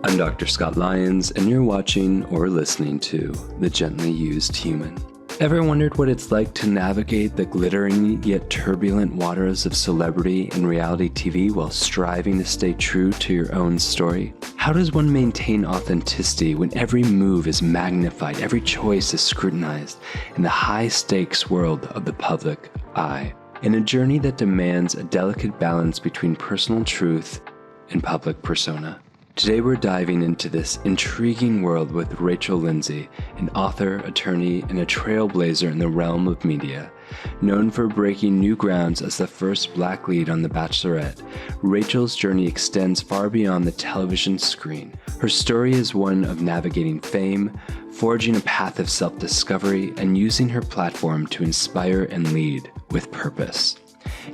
I'm Dr. Scott Lyons, and you're watching or listening to The Gently Used Human. Ever wondered what it's like to navigate the glittering yet turbulent waters of celebrity and reality TV while striving to stay true to your own story? How does one maintain authenticity when every move is magnified, every choice is scrutinized in the high-stakes world of the public eye? In a journey that demands a delicate balance between personal truth and public persona. Today we're diving into this intriguing world with Rachel Lindsay, an author, attorney, and a trailblazer in the realm of media. Known for breaking new grounds as the first Black lead on The Bachelorette, Rachel's journey extends far beyond the television screen. Her story is one of navigating fame, forging a path of self-discovery, and using her platform to inspire and lead with purpose.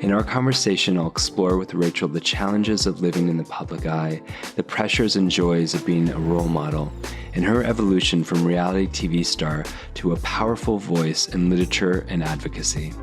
In our conversation, I'll explore with Rachel the challenges of living in the public eye, the pressures and joys of being a role model, and her evolution from reality TV star to a powerful voice in literature and advocacy.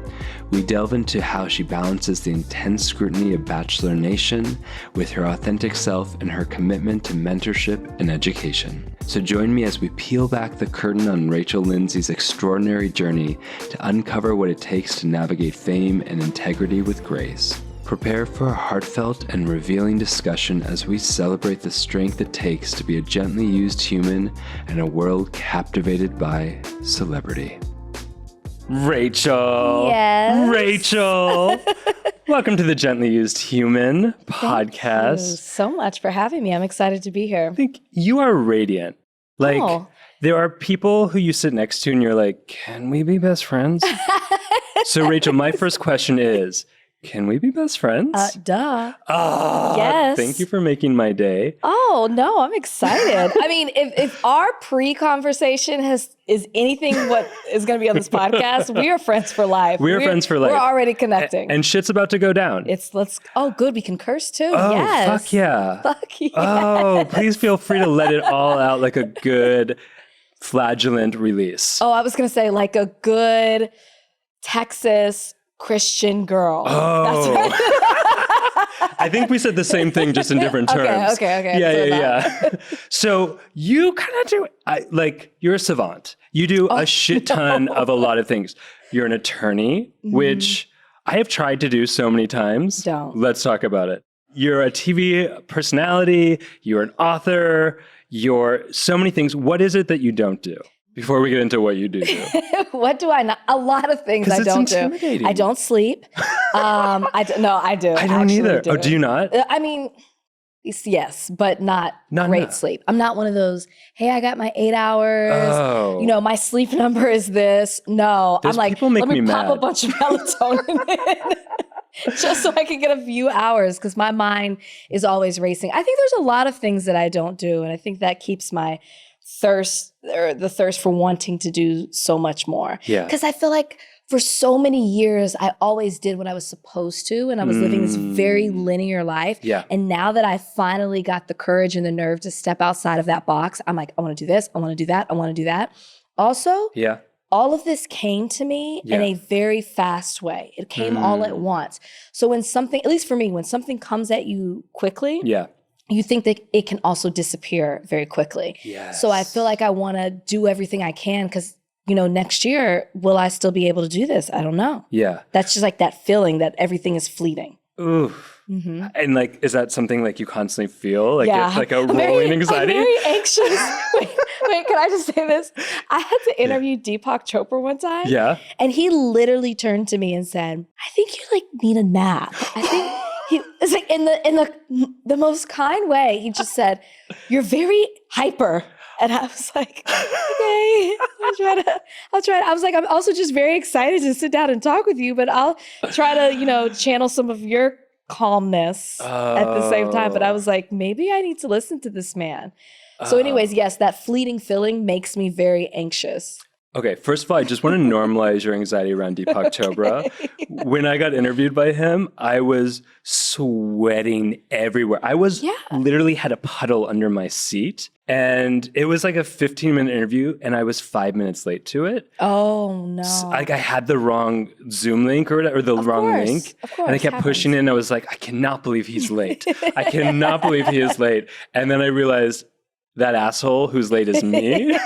We delve into how she balances the intense scrutiny of Bachelor Nation with her authentic self and her commitment to mentorship and education. So join me as we peel back the curtain on Rachel Lindsay's extraordinary journey to uncover what it takes to navigate fame and integrity with grace. Prepare for a heartfelt and revealing discussion as we celebrate the strength it takes to be a gently used human in a world captivated by celebrity. Rachel. Yes. Rachel. Welcome to the Gently Used Human podcast. Thank you so much for having me. I'm excited to be here. I think you are radiant. There are people who you sit next to and you're like, can we be best friends? So Rachel, my first question is, can we be best friends? Duh. Oh, yes. Thank you for making my day. Oh, no, I'm excited. I mean, if our pre-conversation is anything what is going to be on this podcast, we are friends for life. We're friends for life. We're already connecting. And shit's about to go down. Oh, good. We can curse too. Oh, yes. fuck yeah. Fuck yeah. Oh, please feel free to let it all out like a good flagellant release. Oh, I was going to say like a good Texas Christian girl. Oh. That's right. I think we said the same thing, just in different terms. Okay. Yeah. So you kind of do, you're a savant. You do a shit ton of a lot of things. You're an attorney, which I have tried to do so many times. Don't. Let's talk about it. You're a TV personality. You're an author. You're so many things. What is it that you don't do? Before we get into what you do. What do I not? A lot of things I don't do. I don't sleep. I do. I don't either. Do. Oh, do you not? I mean, yes, but not great sleep. I'm not one of those, hey, I got my 8 hours. Oh. My sleep number is this. No, Those I'm like, people make let me pop mad. a bunch of melatonin in. Just so I can get a few hours because my mind is always racing. I think there's a lot of things that I don't do. And I think that keeps my thirst or the thirst for wanting to do so much more. Yeah. Because I feel like for so many years, I always did what I was supposed to. And I was living this very linear life. Yeah. And now that I finally got the courage and the nerve to step outside of that box, I'm like, I want to do this. I want to do that. I want to do that. Also, all of this came to me in a very fast way. It came all at once. So when something, at least for me, when something comes at you quickly, you think that it can also disappear very quickly. Yes. So I feel like I want to do everything I can because, next year, will I still be able to do this? I don't know. Yeah. That's just like that feeling that everything is fleeting. Ooh. Mm-hmm. And is that something you constantly feel? It's like a rolling anxiety? I'm very anxious. Wait, can I just say this? I had to interview Deepak Chopra one time. Yeah. And he literally turned to me and said, I think you need a nap. I think it's like in the most kind way. He just said, "You're very hyper," and I was like, "Okay, I'll try to." I was like, "I'm also just very excited to sit down and talk with you, but I'll try to, channel some of your calmness at the same time." But I was like, maybe I need to listen to this man. So, anyways, yes, that fleeting feeling makes me very anxious. Okay, first of all, I just want to normalize your anxiety around Deepak Chopra. When I got interviewed by him, I was sweating everywhere. I was literally had a puddle under my seat. And it was like a 15-minute interview, and I was 5 minutes late to it. Oh, no. So, I had the wrong Zoom link or the wrong link. Of course, and I kept pushing it, and I was like, I cannot believe he's late. I cannot believe he is late. And then I realized that asshole who's late is me.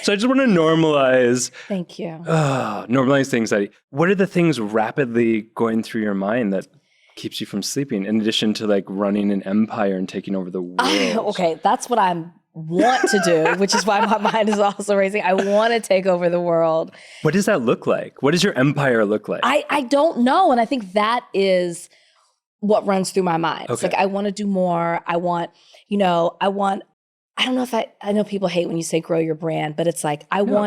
So I just want to normalize. Thank you. Normalize the anxiety. What are the things rapidly going through your mind that keeps you from sleeping, in addition to like running an empire and taking over the world? Okay, that's what I want to do, which is why my mind is also racing. I want to take over the world. What does that look like? What does your empire look like? I don't know. And I think that is what runs through my mind. It's like, I want to do more. I don't know if I know people hate when you say grow your brand, but it's like,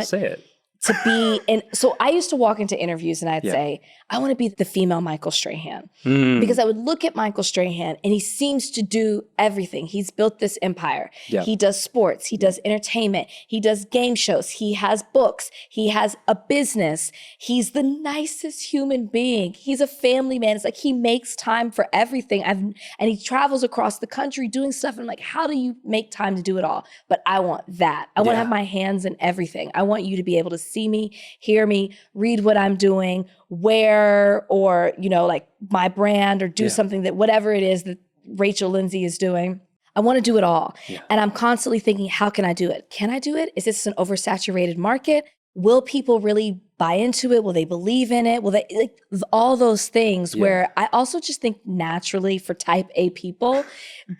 say it. To be, and so I used to walk into interviews and I'd say, I want to be the female Michael Strahan. Because I would look at Michael Strahan and he seems to do everything. He's built this empire. Yeah. He does sports. He does entertainment. He does game shows. He has books. He has a business. He's the nicest human being. He's a family man. It's like he makes time for everything. And he travels across the country doing stuff. And I'm like, how do you make time to do it all? But I want that. I want to have my hands in everything. I want you to be able to see me, hear me, read what I'm doing, wear, or, like my brand, or do something that whatever it is that Rachel Lindsay is doing. I want to do it all. Yeah. And I'm constantly thinking, how can I do it? Can I do it? Is this an oversaturated market? Will people really buy into it? Will they believe in it? Will they, like, all those things where I also just think naturally for type A people,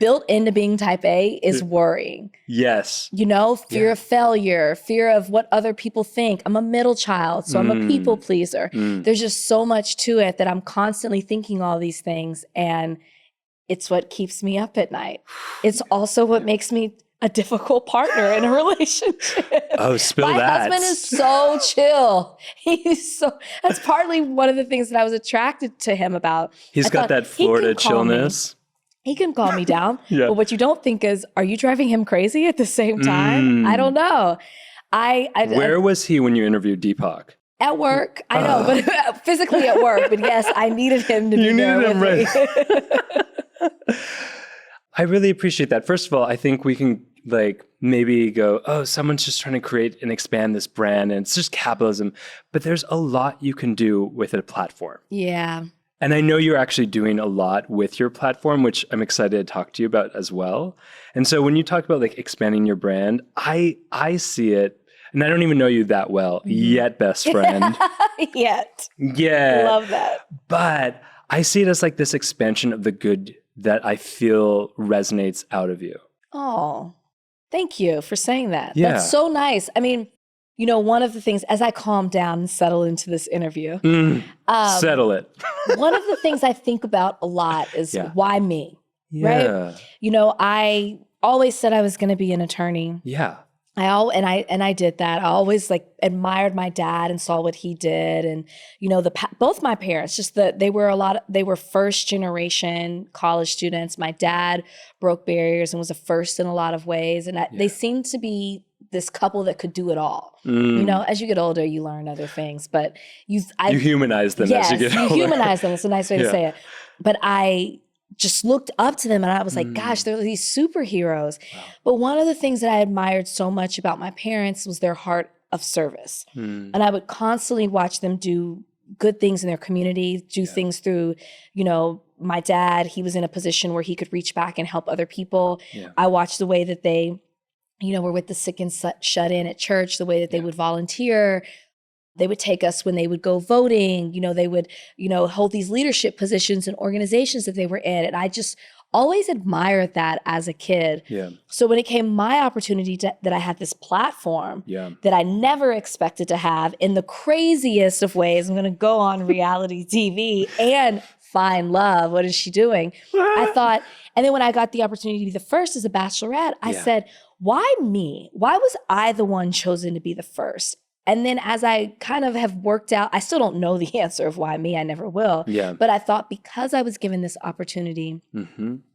built into being type A is worrying. Yes. Fear of failure, fear of what other people think. I'm a middle child, so I'm a people pleaser. There's just so much to it that I'm constantly thinking all these things, and it's what keeps me up at night. It's also what makes me a difficult partner in a relationship. Oh, spill My that. husband is so chill. That's partly one of the things that I was attracted to him about. He's got that Florida chillness. He can calm me down. But what you don't think is, are you driving him crazy at the same time? I don't know. Where was he when you interviewed Deepak? At work. I know, but physically at work. But yes, I needed him to be there with me. I really appreciate that. First of all, I think we can maybe go, oh, someone's just trying to create and expand this brand and it's just capitalism. But there's a lot you can do with a platform. Yeah. And I know you're actually doing a lot with your platform, which I'm excited to talk to you about as well. And so when you talk about expanding your brand, I see it, and I don't even know you that well yet, best friend. Yet. Yeah. Love that. But I see it as this expansion of the good that I feel resonates out of you. Oh, thank you for saying that. Yeah. That's so nice. I mean, one of the things, as I calm down and settle into this interview. Settle it. One of the things I think about a lot is why me, right? I always said I was going to be an attorney. Yeah. I did that. I always admired my dad and saw what he did, and both my parents, just that they were first generation college students. My dad broke barriers and was a first in a lot of ways, and they seemed to be this couple that could do it all. As you get older, you learn other things, but you humanize them as you get older. You humanize them. It's a nice way to say it. But I just looked up to them and I was like, gosh, they're these superheroes. Wow. But one of the things that I admired so much about my parents was their heart of service. And I would constantly watch them do good things in their community, do things through, my dad, he was in a position where he could reach back and help other people. Yeah. I watched the way that they, were with the sick and shut in at church, the way that they would volunteer. They would take us when they would go voting, they would, hold these leadership positions in organizations that they were in. And I just always admired that as a kid. Yeah. So when it came my opportunity that I had this platform that I never expected to have in the craziest of ways, I'm going to go on reality TV and find love. What is she doing? I thought, and then when I got the opportunity to be the first as a Bachelorette, I said, why me? Why was I the one chosen to be the first? And then as I kind of have worked out, I still don't know the answer of why me, I never will. Yeah. But I thought because I was given this opportunity,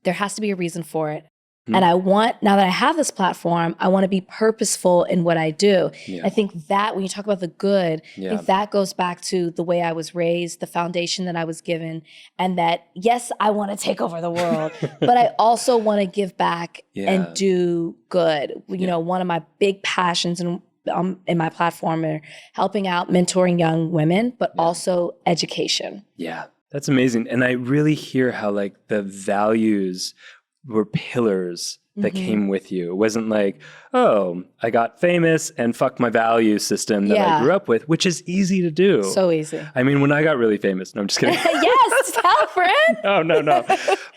there has to be a reason for it. And now that I have this platform, I want to be purposeful in what I do. Yeah. I think that when you talk about the good, I think that goes back to the way I was raised, the foundation that I was given, and that, yes, I want to take over the world, but I also want to give back and do good. One of my big passions in my platform are helping out, mentoring young women, but also education. Yeah, that's amazing. And I really hear how the values were pillars that came with you. It wasn't like, oh, I got famous and fucked my value system that I grew up with, which is easy to do. So easy. I mean, when I got really famous, no, I'm just kidding. Yes, tell friend. No.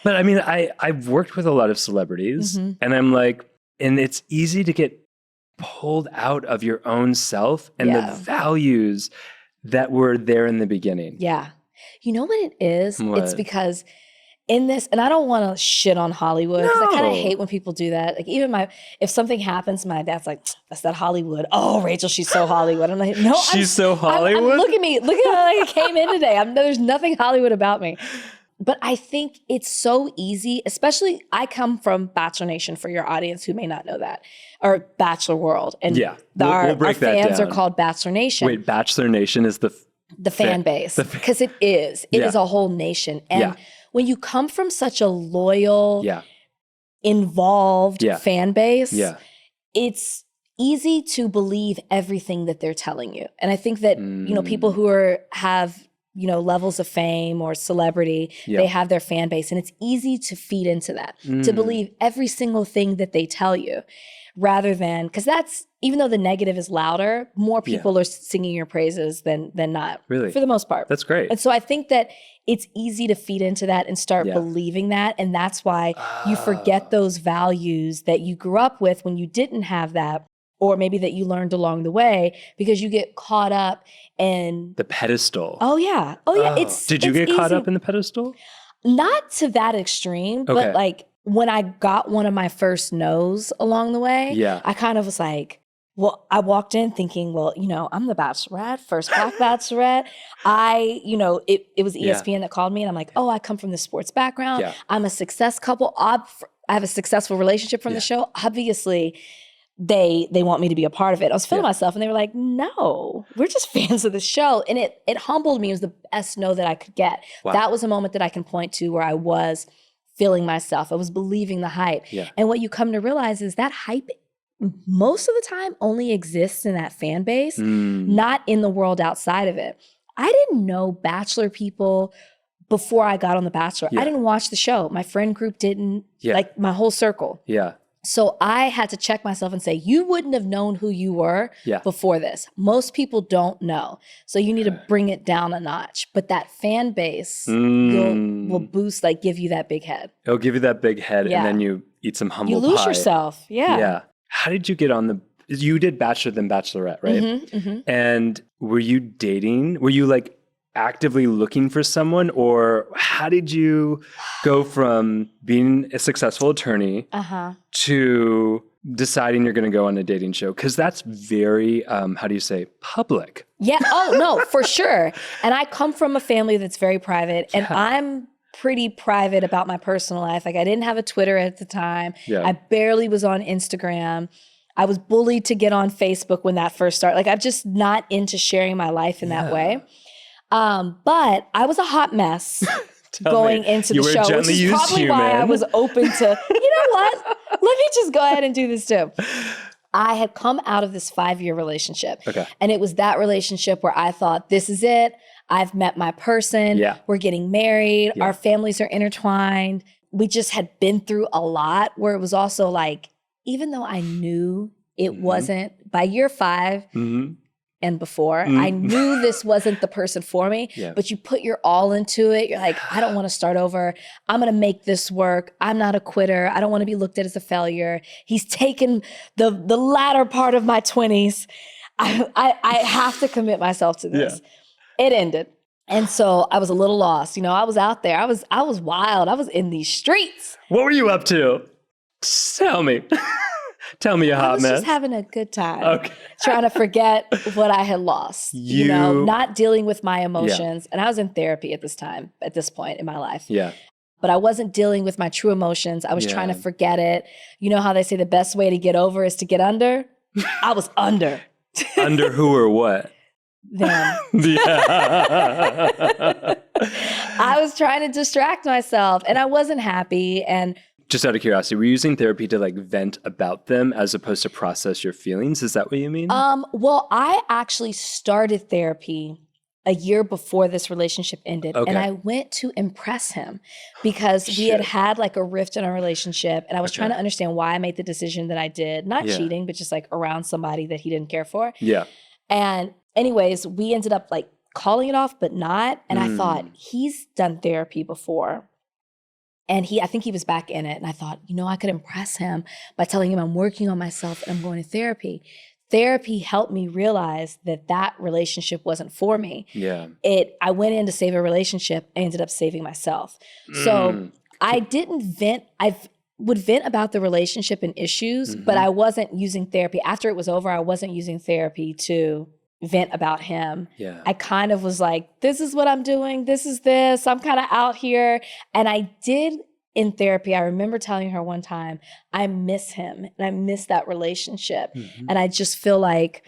But I mean, I've worked with a lot of celebrities and I'm like, and it's easy to get pulled out of your own self and the values that were there in the beginning. Yeah. You know what it is? What? It's because in this, and I don't want to shit on Hollywood because I kind of hate when people do that. Like even if something happens, my dad's like, that's that Hollywood. Oh, Rachel, she's so Hollywood. I'm like, no, she's so Hollywood. look at me. Look at how I came in today. There's nothing Hollywood about me. But I think it's so easy, especially I come from Bachelor Nation for your audience who may not know that, or Bachelor World. And we'll break our fans that down. are called Bachelor Nation. Wait, Bachelor Nation is the fan base, because it is a whole nation. And when you come from such a loyal, involved fan base, it's easy to believe everything that they're telling you. And I think that, people who have, levels of fame or celebrity, they have their fan base, and it's easy to feed into that, to believe every single thing that they tell you, rather than, because that's, even though the negative is louder, more people are singing your praises than not. Really? For the most part. That's great. And so I think that it's easy to feed into that and start believing that. And that's why you forget those values that you grew up with when you didn't have that, or maybe that you learned along the way, because you get caught up in the pedestal. Oh yeah. Did you get caught up in the pedestal? Not to that extreme, but like when I got one of my first no's along the way, I kind of was like, well, I walked in thinking, well, I'm the Bachelorette, first Black Bachelorette. It was ESPN that called me, and I'm like, oh, I come from the sports background. Yeah. I'm a success couple. I have a successful relationship from the show. Obviously, they want me to be a part of it. I was feeling myself, and they were like, no, we're just fans of the show. And it humbled me. It was the best no that I could get. Wow. That was a moment that I can point to where I was feeling myself. I was believing the hype. Yeah. And what you come to realize is that hype most of the time only exists in that fan base, not in the world outside of it. I didn't know Bachelor people before I got on The Bachelor. I didn't watch the show. My friend group didn't, like my whole circle. Yeah. So I had to check myself and say, you wouldn't have known who you were before this. Most people don't know. So you need to bring it down a notch. But that fan base will boost, like give you that big head. It'll give you that big head, and then you eat some humble pie. You lose yourself. Yeah. How did you get on you did Bachelor then Bachelorette, right? And were you dating? Were you like actively looking for someone, or how did you go from being a successful attorney to deciding you're going to go on a dating show? Because that's very, how do you say, public. Yeah. Oh, no, for sure. And I come from a family that's very private, and I'm pretty private about my personal life. Like I didn't have a Twitter at the time. I barely was on Instagram. I was bullied to get on Facebook when that first started. Like I'm just not into sharing my life in that way. But I was a hot mess going into the show, which is probably why I was open to, you know what? Let me just go ahead and do this too. I had come out of this 5-year relationship. And it was that relationship where I thought, this is it. I've met my person. We're getting married. Our families are intertwined. We just had been through a lot, where it was also like, even though I knew it wasn't, by year 5 and before, I knew this wasn't the person for me, but you put your all into it. You're like, I don't want to start over. I'm going to make this work. I'm not a quitter. I don't want to be looked at as a failure. He's taken the latter part of my 20s. I have to commit myself to this. It ended. And so I was a little lost. I was out there. I was wild. I was in these streets. What were you up to? Tell me. Tell me, a hot mess. I was just having a good time. Trying to forget what I had lost. Not dealing with my emotions. And I was in therapy at this point in my life. But I wasn't dealing with my true emotions. I was trying to forget it. You know how they say the best way to get over is to get under? I was under. Under who or what? Them. I was trying to distract myself, and I wasn't happy. And just out of curiosity, were you using therapy to like vent about them as opposed to process your feelings? Is that what you mean? Well, I actually started therapy a year before this relationship ended. Okay. And I went to impress him because we had like a rift in our relationship. And I was trying to understand why I made the decision that I did. Not cheating, but just like around somebody that he didn't care for. Yeah. And anyways, we ended up like calling it off, but not. And I thought, he's done therapy before. And I think he was back in it. And I thought, I could impress him by telling him I'm working on myself and I'm going to therapy. Therapy helped me realize that relationship wasn't for me. Yeah. I went in to save a relationship. I ended up saving myself. So I didn't vent. I would vent about the relationship and issues, but I wasn't using therapy. After it was over, I wasn't using therapy to vent about him. Yeah. I kind of was like, this is what I'm doing. This is this. I'm kind of out here. And I did in therapy, I remember telling her one time, I miss him and I miss that relationship. And I just feel like,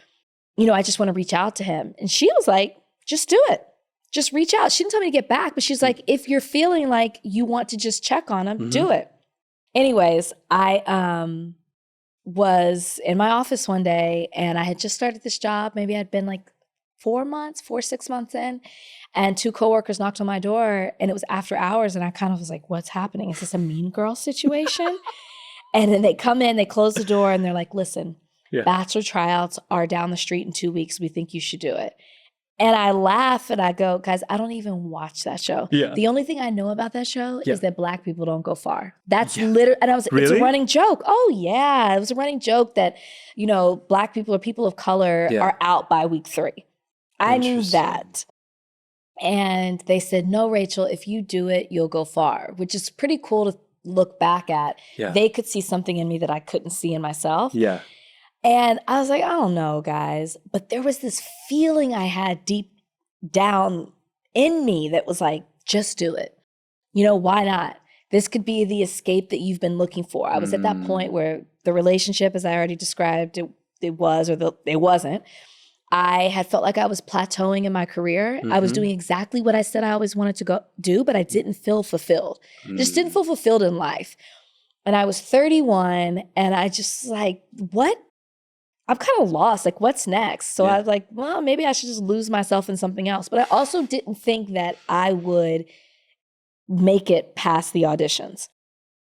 I just want to reach out to him. And she was like, just do it. Just reach out. She didn't tell me to get back, but she's like, if you're feeling like you want to just check on him, do it. Anyways, I was in my office one day and I had just started this job. Maybe I'd been like 6 months in, and 2 coworkers knocked on my door and it was after hours. And I kind of was like, what's happening? Is this a mean girl situation? And then they come in, they close the door and they're like, listen, Bachelor tryouts are down the street in 2 weeks. We think you should do it. And I laugh and I go, guys, I don't even watch that show. Yeah. The only thing I know about that show is that Black people don't go far. That's literally, and I was, it's a running joke. Oh yeah, it was a running joke that, Black people or people of color are out by week 3. I knew that. And they said, no, Rachel, if you do it, you'll go far, which is pretty cool to look back at. Yeah. They could see something in me that I couldn't see in myself. Yeah. And I was like, I don't know, guys. But there was this feeling I had deep down in me that was like, just do it. Why not? This could be the escape that you've been looking for. I was at that point where the relationship, as I already described, it wasn't. I had felt like I was plateauing in my career. I was doing exactly what I said I always wanted to do, but I didn't feel fulfilled. Just didn't feel fulfilled in life. And I was 31 and I just like, what? I'm kind of lost. Like, what's next? So I was like, well, maybe I should just lose myself in something else. But I also didn't think that I would make it past the auditions.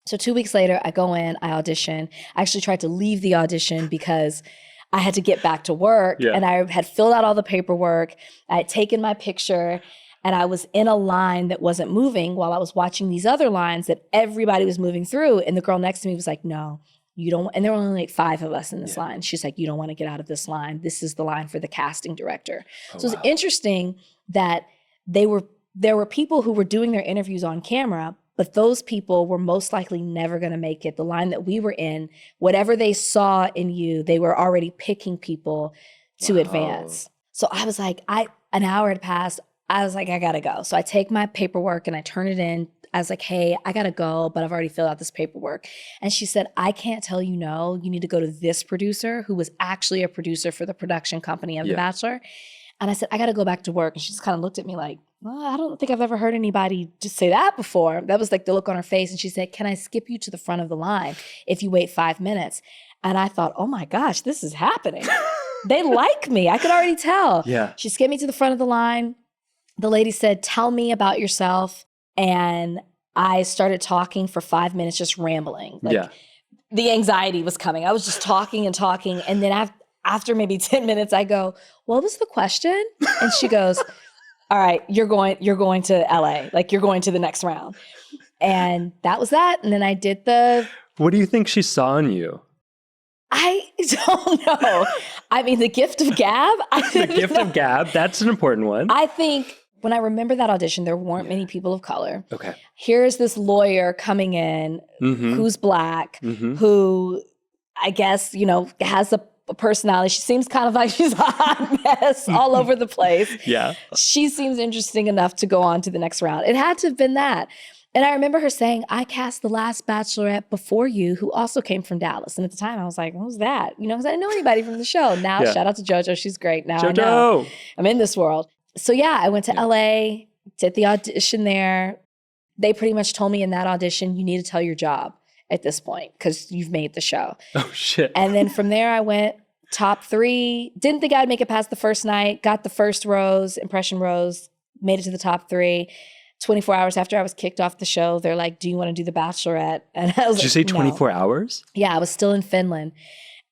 So 2 weeks later, I go in, I audition. I actually tried to leave the audition because I had to get back to work. Yeah. And I had filled out all the paperwork. I had taken my picture and I was in a line that wasn't moving while I was watching these other lines that everybody was moving through. And the girl next to me was like, no, you don't. And there were only like 5 of us in this line. She's like, you don't want to get out of this line. This is the line for the casting director. So it was interesting that there were people who were doing their interviews on camera, but those people were most likely never going to make it. The line that we were in, whatever they saw in you, they were already picking people to advance. So I was like, an hour had passed. I was like, I got to go. So I take my paperwork and I turn it in. I was like, hey, I got to go, but I've already filled out this paperwork. And she said, I can't tell you no. You need to go to this producer who was actually a producer for the production company of The Bachelor. And I said, I got to go back to work. And she just kind of looked at me like, well, I don't think I've ever heard anybody just say that before. That was like the look on her face. And she said, can I skip you to the front of the line if you wait 5 minutes? And I thought, oh my gosh, this is happening. They like me. I could already tell. Yeah. She skipped me to the front of the line. The lady said, tell me about yourself. And I started talking for 5 minutes, just rambling. Like, the anxiety was coming. I was just talking and talking. And then after maybe 10 minutes, I go, what was the question? And she goes, all right, you're going to LA. Like, you're going to the next round. And that was that. And then I did What do you think she saw in you? I don't know. I mean, the gift of gab. The gift of gab, that's an important one. I think when I remember that audition, there weren't many people of color. Okay. Here's this lawyer coming in who's Black, who I guess, has a personality. She seems kind of like she's a hot mess all over the place. Yeah. She seems interesting enough to go on to the next round. It had to have been that. And I remember her saying, I cast the last Bachelorette before you, who also came from Dallas. And at the time I was like, who's that? Because I didn't know anybody from the show. Now, shout out to JoJo. She's great. Now I know. I'm in this world. So yeah, I went to LA, did the audition there. They pretty much told me in that audition, you need to tell your job at this point because you've made the show. Oh shit. And then from there I went top 3. Didn't think I'd make it past the first night. Got the first rose, impression rose, made it to the top 3. 24 hours after I was kicked off the show, they're like, do you want to do the Bachelorette? And I was Did you say 24 hours? Yeah, I was still in Finland.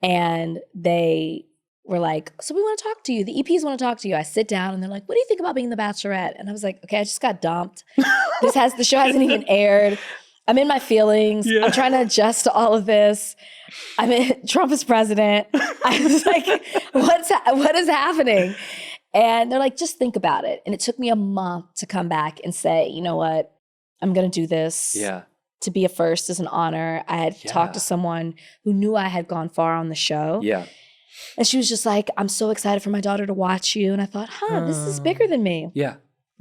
And they were like, so we want to talk to you. The EPs want to talk to you. I sit down and they're like, what do you think about being the Bachelorette? And I was like, okay, I just got dumped. The show hasn't even aired. I'm in my feelings. Yeah. I'm trying to adjust to all of this. Trump is president. I was like, what is happening? And they're like, just think about it. And it took me a month to come back and say, you know what? I'm going to do this. Yeah. To be a first is an honor. I had talked to someone who knew I had gone far on the show. Yeah. And she was just like, I'm so excited for my daughter to watch you. And I thought, this is bigger than me. Yeah.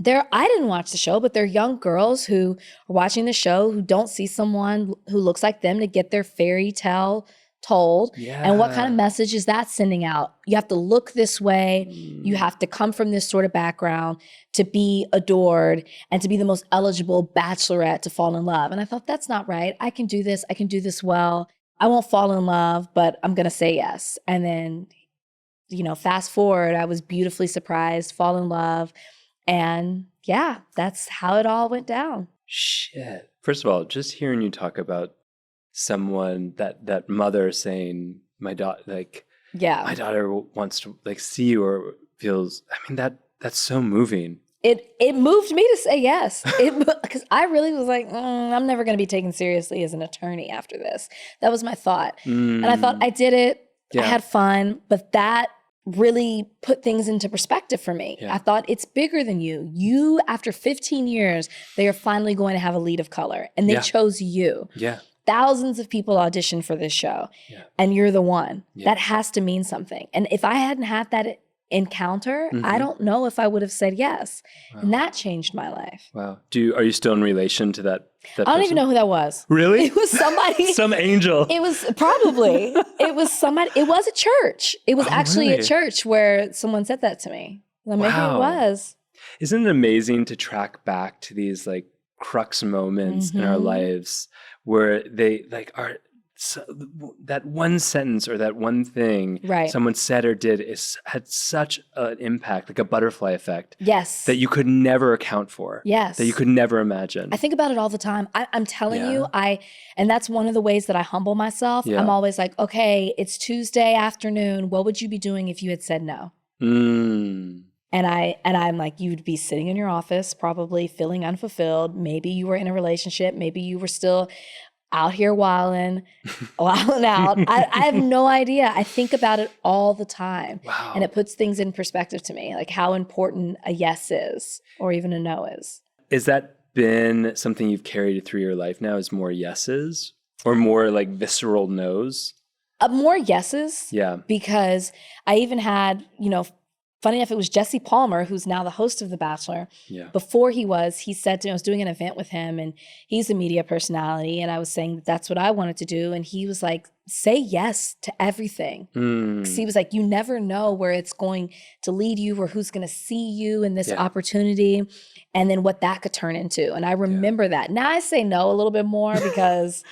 I didn't watch the show, but they're young girls who are watching the show who don't see someone who looks like them to get their fairy tale told. Yeah. And what kind of message is that sending out? You have to look this way. You have to come from this sort of background to be adored and to be the most eligible bachelorette to fall in love. And I thought, that's not right. I can do this. I can do this well. I won't fall in love, but I'm going to say yes. And then, fast forward, I was beautifully surprised, fall in love. And yeah, that's how it all went down. Shit. First of all, just hearing you talk about someone, that mother saying, my daughter wants to see you or feels, that's so moving. It moved me to say yes. Because I really was like, I'm never going to be taken seriously as an attorney after this. That was my thought. And I thought, I did it. Yeah. I had fun. But that really put things into perspective for me. Yeah. I thought, it's bigger than you. You, after 15 years, they are finally going to have a lead of color. And they chose you. Yeah. Thousands of people auditioned for this show. Yeah. And you're the one. Yeah. That has to mean something. And if I hadn't had that encounter, I don't know if I would have said yes. Wow. And that changed my life. Wow. Are you still in relation to that I don't even know who that was. Really? It was somebody. Some angel. It was probably. It was somebody. It was a church. It was actually a church where someone said that to me. Well, maybe it was. Isn't it amazing to track back to these crux moments in our lives where they are that one sentence or that one thing someone said or did had such an impact, like a butterfly effect. Yes. That you could never account for. Yes. That you could never imagine. I think about it all the time. I'm telling you, and that's one of the ways that I humble myself. Yeah. I'm always like, okay, it's Tuesday afternoon. What would you be doing if you had said no? And I'm like, you'd be sitting in your office, probably feeling unfulfilled. Maybe you were in a relationship. Maybe you were still out here wilding out. I have no idea. I think about it all the time. Wow. And it puts things in perspective to me, like how important a yes is or even a no is. Is that been something you've carried through your life now, is more yeses or more visceral no's? More yeses. Yeah. Because I even had, funny enough, it was Jesse Palmer, who's now the host of The Bachelor. Yeah. Before he said to me, I was doing an event with him and he's a media personality. And I was saying that's what I wanted to do. And he was like, say yes to everything. Because he was like, you never know where it's going to lead you or who's going to see you in this opportunity. And then what that could turn into. And I remember that. Now I say no a little bit more because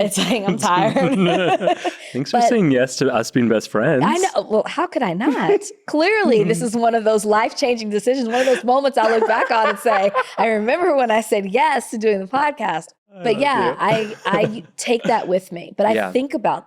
it's like, I'm tired. Thanks for saying yes to us being best friends. I know. Well, how could I not? Clearly, this is one of those life-changing decisions, one of those moments I look back on and say, I remember when I said yes to doing the podcast. But I take that with me. But I think about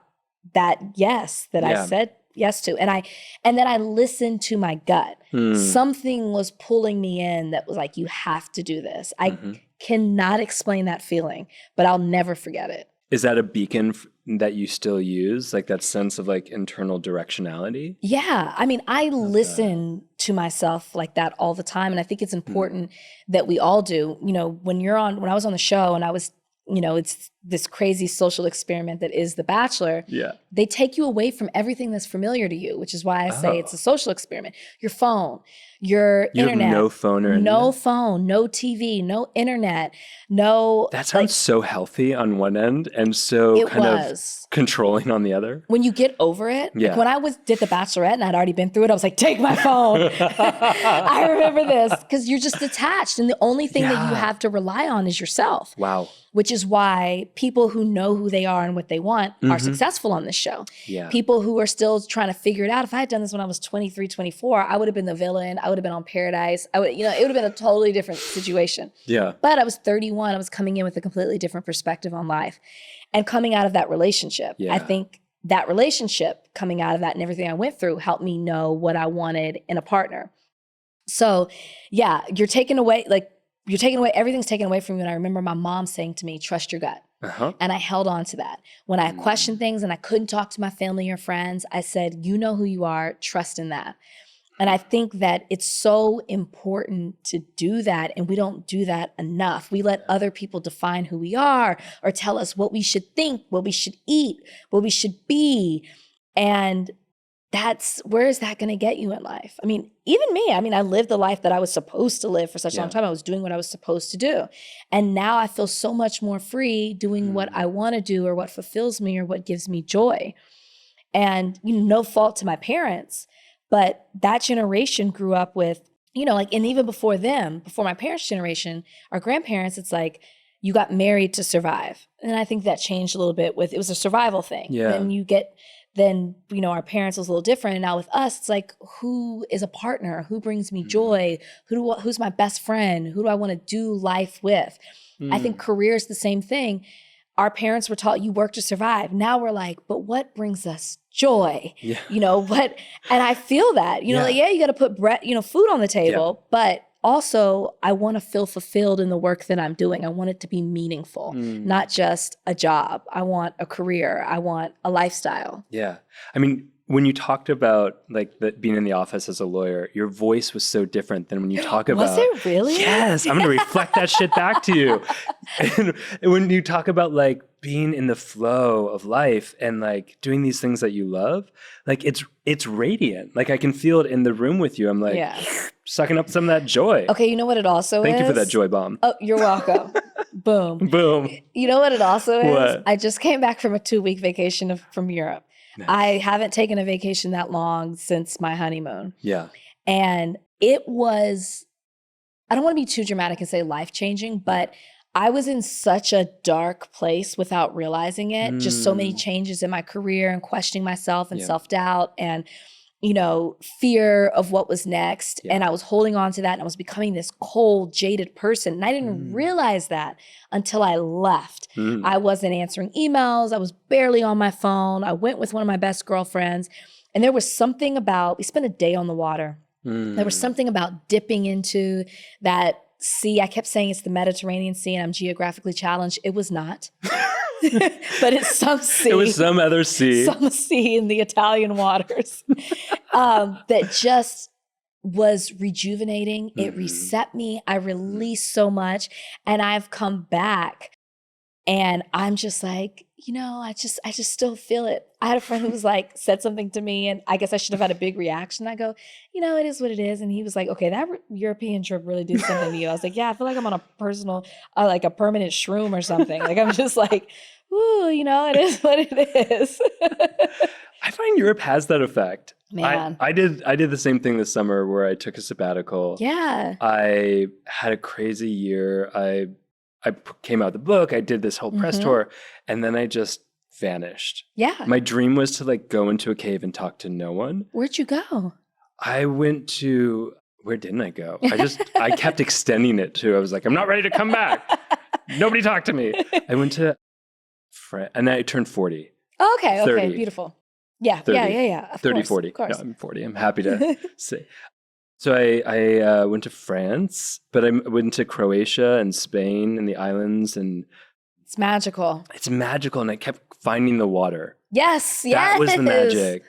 that yes that I said yes to. And then I listened to my gut. Something was pulling me in that was like, you have to do this. I cannot explain that feeling, but I'll never forget it. Is that a beacon that you still use? Like that sense of internal directionality? Yeah. I listen to myself like that all the time. And I think it's important that we all do. When I was on the show and I was, it's this crazy social experiment that is The Bachelor. Yeah. They take you away from everything that's familiar to you, which is why I say it's a social experiment. Your phone, your You internet. have no phone or no internet? phone, no TV, no internet, no. That sounds so healthy on one end and so It kind was. of controlling on the other. When you get over it, Yeah. like when I did the Bachelorette and I'd already been through it, I was like, take my phone. I remember this because you're just detached. And the only thing that you Yeah. have to rely on is yourself, Wow. which is why people who know who they are and what they want are successful on this show. Yeah. People who are still trying to figure it out. If I had done this when I was 23, 24, I would have been the villain. I would have been on Paradise. It would have been a totally different situation. Yeah. But I was 31. I was coming in with a completely different perspective on life. And coming out of that relationship, Yeah. I think that relationship coming out of that and everything I went through helped me know what I wanted in a partner. So yeah, everything's taken away from you. And I remember my mom saying to me, trust your gut. Uh-huh. And I held on to that. When I questioned things and I couldn't talk to my family or friends, I said, you know who you are, trust in that. And I think that it's so important to do that. And we don't do that enough. We let other people define who we are or tell us what we should think, what we should eat, what we should be. And where is that going to get you in life? I mean, even me, I lived the life that I was supposed to live for such a long time. I was doing what I was supposed to do. And now I feel so much more free doing what I want to do or what fulfills me or what gives me joy. And, no fault to my parents, but that generation grew up with, and even before them, before my parents' generation, our grandparents, it's like, you got married to survive. And I think that changed a little bit it was a survival thing. Yeah. And our parents was a little different. And now with us, it's like, who is a partner? Who brings me joy? Who's my best friend? Who do I want to do life with? I think career is the same thing. Our parents were taught you work to survive. Now we're like, but what brings us joy? Yeah. And I feel that, you got to put food on the table, but also I want to feel fulfilled in the work that I'm doing. I want it to be meaningful, not just a job. I want a career. I want a lifestyle. Yeah. When you talked about being in the office as a lawyer, your voice was so different than when you talk about. Was it really? Yes, I'm going to reflect that shit back to you. And when you talk about being in the flow of life and doing these things that you love, it's radiant. I can feel it in the room with you. I'm sucking up some of that joy. Okay, you know what it also is? Thank you for that joy bomb. Oh, you're welcome. Boom. Boom. You know what it also is? What? I just came back from a 2-week vacation from Europe. Nice. I haven't taken a vacation that long since my honeymoon. Yeah. And it was, I don't want to be too dramatic and say life-changing, but I was in such a dark place without realizing it. Just so many changes in my career and questioning myself and self-doubt and, fear of what was next. Yeah. And I was holding on to that and I was becoming this cold, jaded person. And I didn't realize that until I left. I wasn't answering emails. I was barely on my phone. I went with one of my best girlfriends. And there was something about, we spent a day on the water. There was something about dipping into that sea. I kept saying it's the Mediterranean Sea and I'm geographically challenged. It was not. But it's some sea. It was some other sea. Some sea in the Italian waters that just was rejuvenating. It reset me. I released so much. And I've come back and I'm just like, I just still feel it. I had a friend who was said something to me and I guess I should have had a big reaction. I go, it is what it is. And he was like, okay, that European trip really did something to you. I was like, yeah, I feel like I'm on a personal, a permanent shroom or something. I'm just ooh, it is what it is. I find Europe has that effect. Man. I did the same thing this summer where I took a sabbatical. Yeah. I had a crazy year. I came out with the book. I did this whole press tour and then I just vanished. Yeah. My dream was to go into a cave and talk to no one. Where'd you go? I went to, where didn't I go? I kept extending it to, I was like, I'm not ready to come back. Nobody talk to me. I went to France and I turned 40. Oh, okay. 30. Okay. Beautiful. Yeah. 30, Yeah. 30, course, 40. Of course. No, I'm 40. I'm happy to say. So I went to France, but I went to Croatia and Spain and the islands, and it's magical. It's magical, and I kept finding the water. Yes, that was the magic.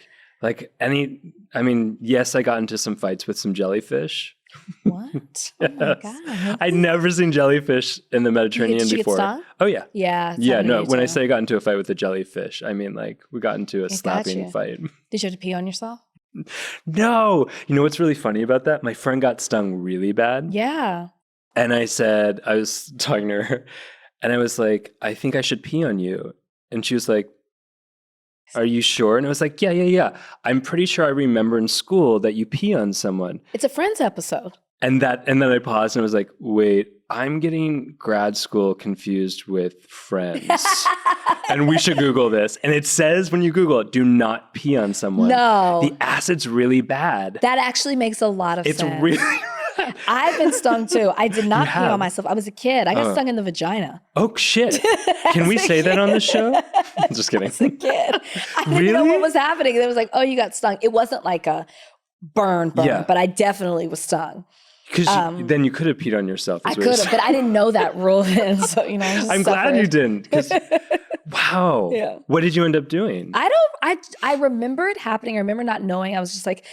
Yes, I got into some fights with some jellyfish. What? Oh my God. I'd never seen jellyfish in the Mediterranean Did you before. get stung? Oh yeah. Yeah. Yeah. No. When I say I got into a fight with a jellyfish, I mean we got into a slapping fight. Did you have to pee on yourself? No. You know what's really funny about that? My friend got stung really bad. Yeah. And I was talking to her, and I was like, I think I should pee on you. And she was like, are you sure? And I was like, yeah. I'm pretty sure I remember in school that you pee on someone. It's a Friends episode. And then I paused and I was like, wait, I'm getting grad school confused with Friends. And we should Google this. And it says when you Google it, do not pee on someone. No. The acid's really bad. That actually makes a lot of sense. It's really I've been stung too. I did not pee have? on myself. I was a kid. I got stung in the vagina. Oh, shit. Can we say that on the show? I'm just kidding. As a kid. I didn't know what was happening. It was like, oh, you got stung. It wasn't like a burn, but I definitely was stung. Because then you could have peed on yourself. I could have, but I didn't know that rule then. So, you know, I'm glad you didn't. Wow. Yeah. What did you end up doing? I remember it happening. I remember not knowing. I was just like,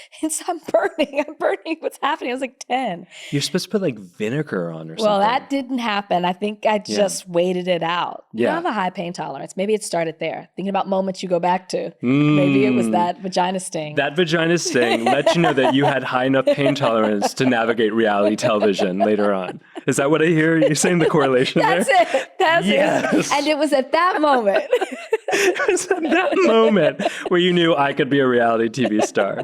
I'm burning. What's happening? I was like 10. You're supposed to put like vinegar on or something. Well, that didn't happen. I think I just waited it out. Yeah. I have a high pain tolerance. Maybe it started there. Thinking about moments you go back to. Maybe it was that vagina sting. That vagina sting let you know that you had high enough pain tolerance to navigate reality television later on. Is that what I hear? You're saying the correlation there? That's it. And it was at that moment. It was at that moment where you knew I could be a reality TV star.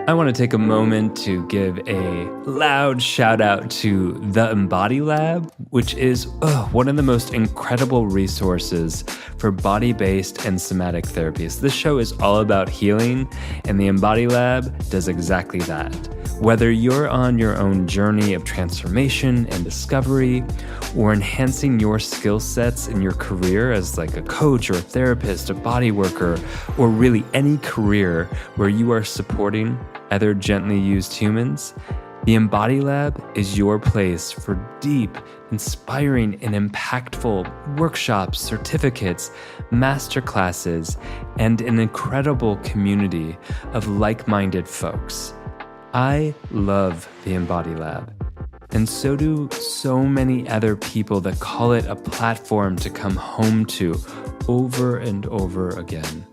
I want to take a moment to give a loud shout out to the Embody Lab, which is one of the most incredible resources for body-based and somatic therapies. This show is all about healing, and the Embody Lab does exactly that. Whether you're on your own journey of transformation and discovery, or enhancing your skill sets in your career as like a coach or a therapist, a body worker, or really any career where you are supporting other gently used humans, the Embody Lab is your place for deep, inspiring, and impactful workshops, certificates, masterclasses, and an incredible community of like-minded folks. I love the Embody Lab, and so do so many other people that call it a platform to come home to over and over again.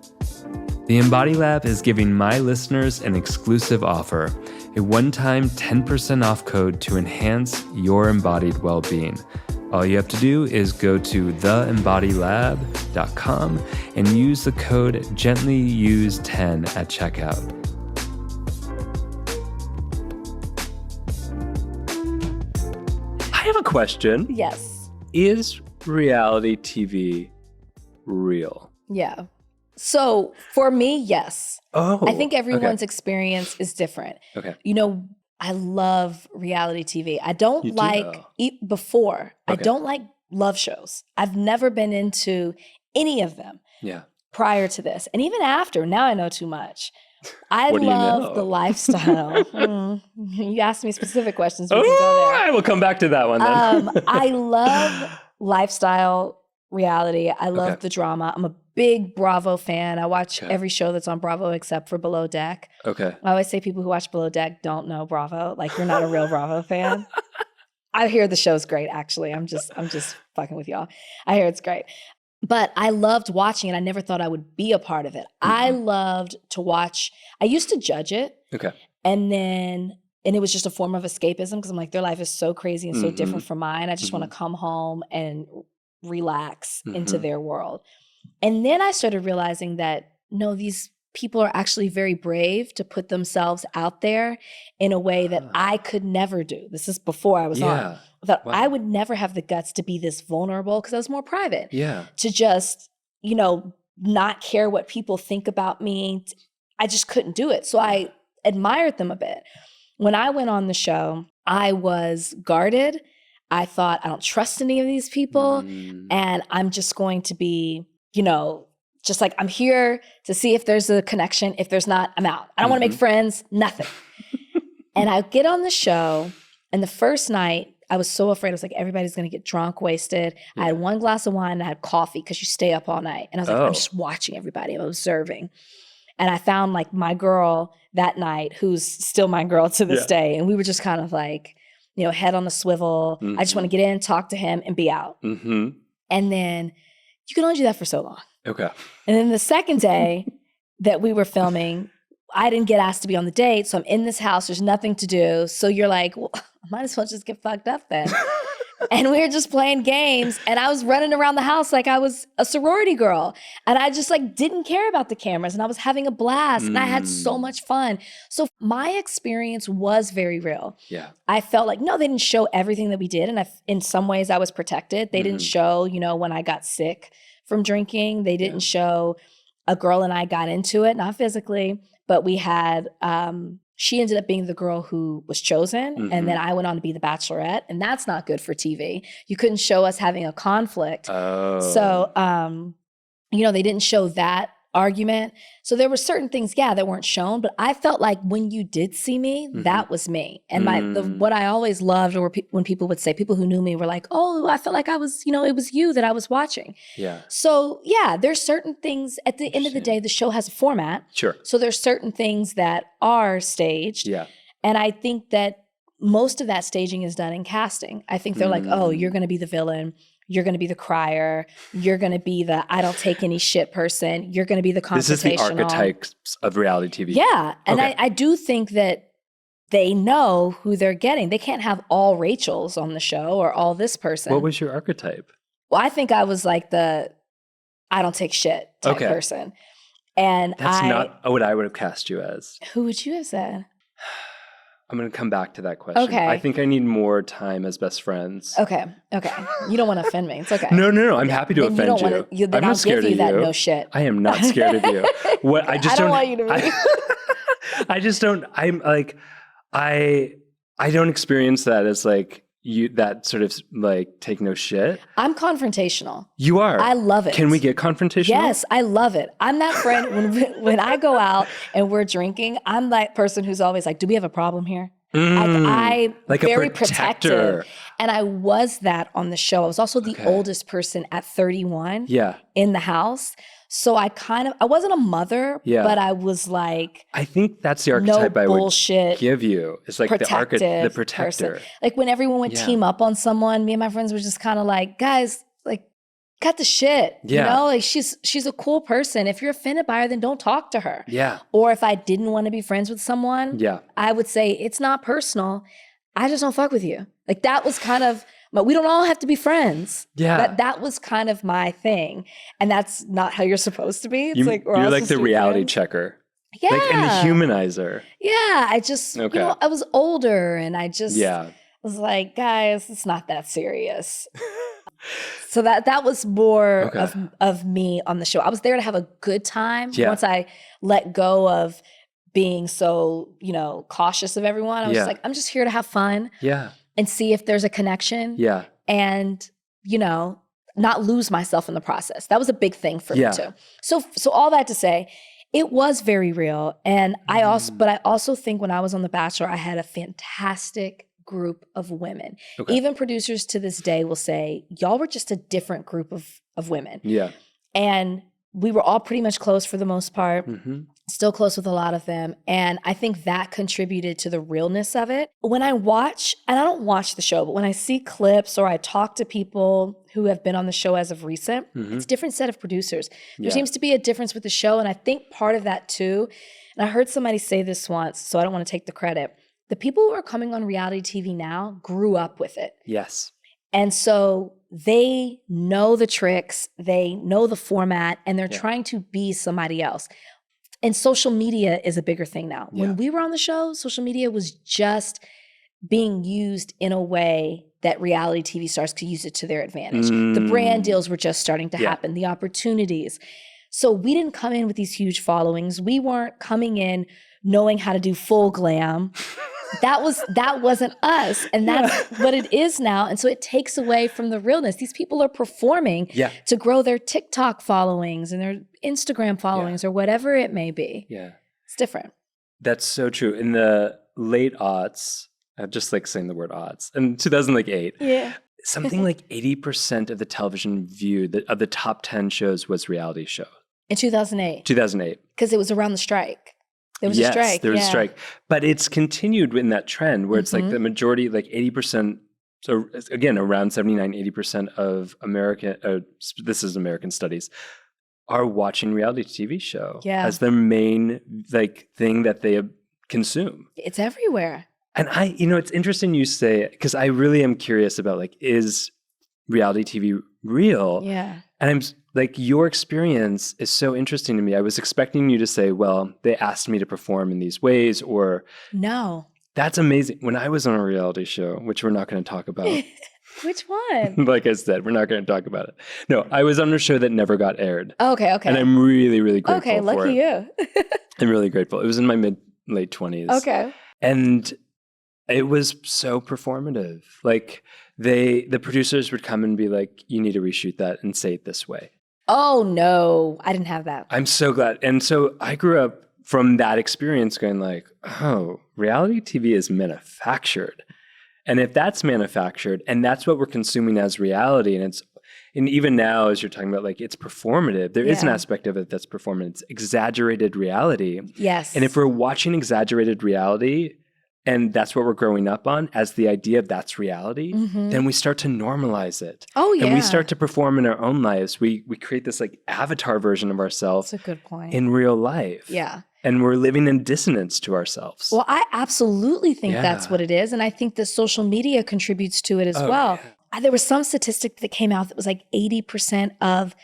The Embody Lab is giving my listeners an exclusive offer, a one-time 10% off code to enhance your embodied well-being. All you have to do is go to theembodylab.com and use the code GentlyUse10 at checkout. I have a question. Yes. Is reality TV real? Yeah. So for me, yes. Oh, I think everyone's experience is different. Okay. You know, I love reality TV. I don't before. Okay. I don't like love shows. I've never been into any of them. Yeah. Prior to this. And even after, now I know too much. I What do you love know? the lifestyle. You asked me specific questions. We can go there. I will come back to that one then. I love lifestyle reality. I love the drama. I'm a big Bravo fan. I watch every show that's on Bravo except for Below Deck. Okay. I always say people who watch Below Deck don't know Bravo. Like, you're not a real Bravo fan. I hear the show's great, actually. I'm just fucking with y'all. I hear it's great. But I loved watching it. I never thought I would be a part of it. Mm-hmm. I loved to watch. I used to judge it. Okay. And it was just a form of escapism because I'm like, their life is so crazy and so different from mine. I just want to come home and relax into their world. And then I started realizing that, no, these people are actually very brave to put themselves out there in a way that I could never do. This is before I was on. That I would never have the guts to be this vulnerable because I was more private. Yeah. To just, not care what people think about me. I just couldn't do it. So I admired them a bit. When I went on the show, I was guarded. I thought, I don't trust any of these people. And I'm just going to be, just like, I'm here to see if there's a connection. If there's not, I'm out. I don't want to make friends, nothing. And I get on the show, and the first night, I was so afraid. I was like, everybody's going to get drunk, wasted. I had one glass of wine and I had coffee because you stay up all night. And I was like, I'm just watching everybody. I'm observing. And I found like my girl that night, who's still my girl to this day. And we were just kind of like, head on a swivel. I just want to get in, talk to him, and be out. And then you can only do that for so long. Okay. And then the second day that we were filming, I didn't get asked to be on the date. So I'm in this house. There's nothing to do. So you're like, well, I might as well just get fucked up then. And we were just playing games. And I was running around the house like I was a sorority girl. And I just like didn't care about the cameras. And I was having a blast. And I had so much fun. So my experience was very real. Yeah. I felt like, no, they didn't show everything that we did. And in some ways I was protected. They didn't show, when I got sick from drinking. They didn't show a girl and I got into it, not physically, but we had, she ended up being the girl who was chosen. And then I went on to be the Bachelorette. And that's not good for TV. You couldn't show us having a conflict. Oh. So, they didn't show that argument. So there were certain things, that weren't shown, but I felt like when you did see me, that was me. And what I always loved, or when people would say, people who knew me were like, oh, I felt like I was, it was you that I was watching. Yeah. So there's certain things at the end of the day, the show has a format. Sure. So there's certain things that are staged. Yeah. And I think that most of that staging is done in casting. I think they're like, oh, you're going to be the villain. You're going to be the crier. You're going to be the I don't take any shit person. You're going to be the confrontational. This is the archetypes of reality TV. Yeah. And I do think that they know who they're getting. They can't have all Rachels on the show or all this person. What was your archetype? Well, I think I was like the I don't take shit type person. And that's not what I would have cast you as. Who would you have said? I'm going to come back to that question. Okay. I think I need more time as best friends. Okay. You don't want to offend me. It's okay. No. I'm happy to offend you. I'm not scared of you. That no shit. I am not scared of you. What I just don't want you to be. I just don't. I'm like, I don't experience that as like you, that sort of like take no shit. I'm confrontational. You are. I love it. Can we get confrontational? Yes, I love it. I'm that friend when I go out and we're drinking, I'm that person who's always like, do we have a problem here? I'm like very a protector. protective. And I was that on the show. I was also the oldest person at 31 in the house. So I wasn't a mother, but I was like, I think that's the archetype I would give you. It's like the protector. Person. Like when everyone would team up on someone, me and my friends were just kind of like, guys, like, cut the shit. Like she's a cool person. If you're offended by her, then don't talk to her. Yeah. Or if I didn't want to be friends with someone, I would say it's not personal. I just don't fuck with you. Like that was kind of, but we don't all have to be friends. Yeah. That was kind of my thing. And that's not how you're supposed to be. It's you're like the reality checker. Yeah. Like, and the humanizer. Yeah. I just, I was older and I just was like, guys, it's not that serious. So that was more of me on the show. I was there to have a good time. Once I let go of being so, cautious of everyone, I was just like, I'm just here to have fun. Yeah. And see if there's a connection. Yeah. And, not lose myself in the process. That was a big thing for me too. So all that to say, it was very real. And I also think when I was on The Bachelor, I had a fantastic group of women. Even producers to this day will say, y'all were just a different group of women. Yeah. And we were all pretty much close for the most part. Still close with a lot of them. And I think that contributed to the realness of it. When I watch, and I don't watch the show, but when I see clips or I talk to people who have been on the show as of recent, it's a different set of producers. There seems to be a difference with the show. And I think part of that too, and I heard somebody say this once, so I don't want to take the credit. The people who are coming on reality TV now grew up with it. Yes. And so they know the tricks, they know the format, and they're trying to be somebody else. And social media is a bigger thing now. When we were on the show, social media was just being used in a way that reality TV stars could use it to their advantage. The brand deals were just starting to happen, the opportunities. So we didn't come in with these huge followings. We weren't coming in knowing how to do full glam. That wasn't us. And that's what it is now. And so it takes away from the realness. These people are performing to grow their TikTok followings and their Instagram followings or whatever it may be. Yeah. It's different. That's so true. In the late aughts, I just like saying the word aughts, in 2008, something like 80% of the television viewed of the top 10 shows was reality show. In 2008? 2008. Because it was around the strike. There was a strike. There was a strike. But it's continued in that trend where it's like the majority, like 80%, so again, around 79, 80% of American, this is American studies, are watching reality TV show Yeah. as their main like thing that they consume. It's everywhere. And it's interesting you say, because I really am curious about like, is reality TV real? Yeah. And I'm like, your experience is so interesting to me. I was expecting you to say, well, they asked me to perform in these ways, or No. that's amazing. When I was on a reality show, which we're not going to talk about. Which one? Like I said, we're not going to talk about it. No, I was on a show that never got aired. Okay. And I'm really, really grateful Okay, for lucky it. you. I'm really grateful. It was in my late 20s. Okay. And it was so performative. Like the producers would come and be like, you need to reshoot that and say it this way. Oh, no. I didn't have that. I'm so glad. And so I grew up from that experience going like, oh, reality TV is manufactured. And if that's manufactured and that's what we're consuming as reality, and even now as you're talking about like it's performative, there is an aspect of it that's performative. It's exaggerated reality. Yes. And if we're watching exaggerated reality and that's what we're growing up on as the idea of that's reality, then we start to normalize it. Oh, yeah. And we start to perform in our own lives. We create this like avatar version of ourselves That's a good point. in real life. Yeah. And we're living in dissonance to ourselves. Well, I absolutely think that's what it is. And I think that social media contributes to it as well. Yeah. There was some statistic that came out that was like 80% of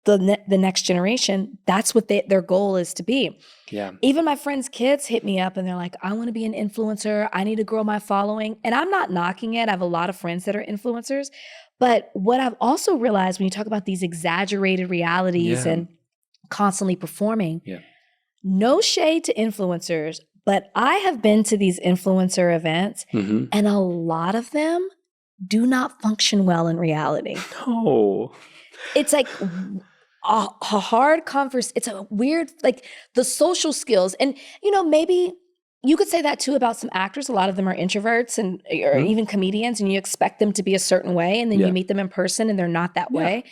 the next generation, that's what their goal is to be. Yeah. Even my friends' kids hit me up and they're like, I want to be an influencer. I need to grow my following. And I'm not knocking it. I have a lot of friends that are influencers. But what I've also realized when you talk about these exaggerated realities and constantly performing, no shade to influencers, but I have been to these influencer events and a lot of them do not function well in reality. No. It's like a hard conversation. It's a weird, like the social skills. And, maybe you could say that too about some actors. A lot of them are introverts or even comedians, and you expect them to be a certain way. And then you meet them in person and they're not that way.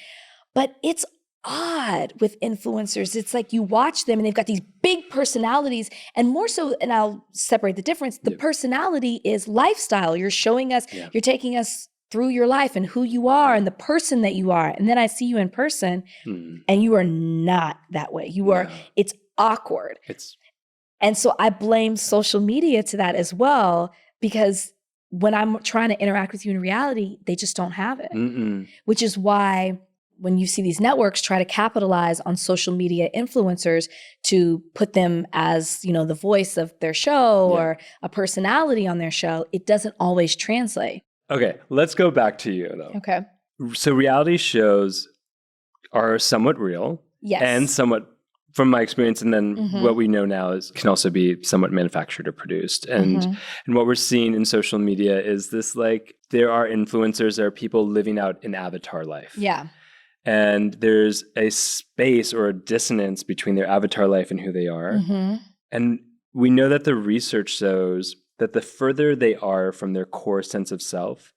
But it's odd with influencers. It's like you watch them and they've got these big personalities, and more so, and I'll separate the difference. The personality is lifestyle. You're showing us, you're taking us through your life and who you are and the person that you are. And then I see you in person and you are not that way. You are, it's awkward. And so I blame social media to that as well, because when I'm trying to interact with you in reality, they just don't have it, which is why when you see these networks try to capitalize on social media influencers to put them as, the voice of their show or a personality on their show, it doesn't always translate. Okay, let's go back to you though. Okay. So reality shows are somewhat real. Yes. And somewhat, from my experience, and then what we know now can also be somewhat manufactured or produced. And what we're seeing in social media is this, like, there are influencers, there are people living out an avatar life. Yeah. And there's a space or a dissonance between their avatar life and who they are. And we know that the research shows that the further they are from their core sense of self,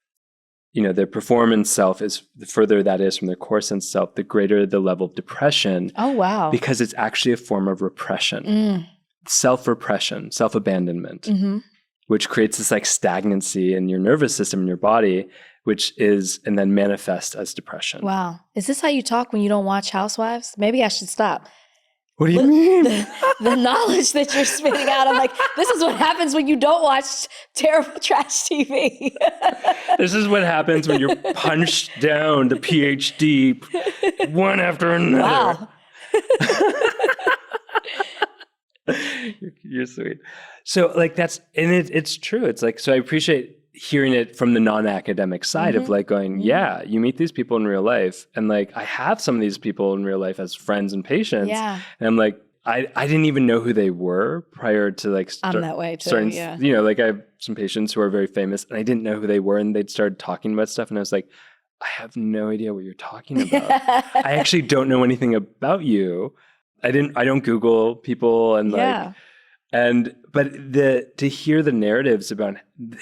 their performance self is, the further that is from their core sense of self, the greater the level of depression. Oh, wow. Because it's actually a form of repression, self-repression, self-abandonment, which creates this like stagnancy in your nervous system, in your body, and then manifests as depression. Wow. Is this how you talk when you don't watch Housewives? Maybe I should stop. What do you mean? The knowledge that you're spitting out. I'm like, this is what happens when you don't watch terrible trash TV. This is what happens when you're punched down the PhD one after another. Wow. You're sweet. So like it's true. It's like, so I appreciate hearing it from the non-academic side of like going, you meet these people in real life. And like, I have some of these people in real life as friends and patients. Yeah. And I'm like, I didn't even know who they were prior to like I'm that way too, like I have some patients who are very famous and I didn't know who they were, and they'd started talking about stuff and I was like, I have no idea what you're talking about. I actually don't know anything about you. I don't Google people and but to hear the narratives about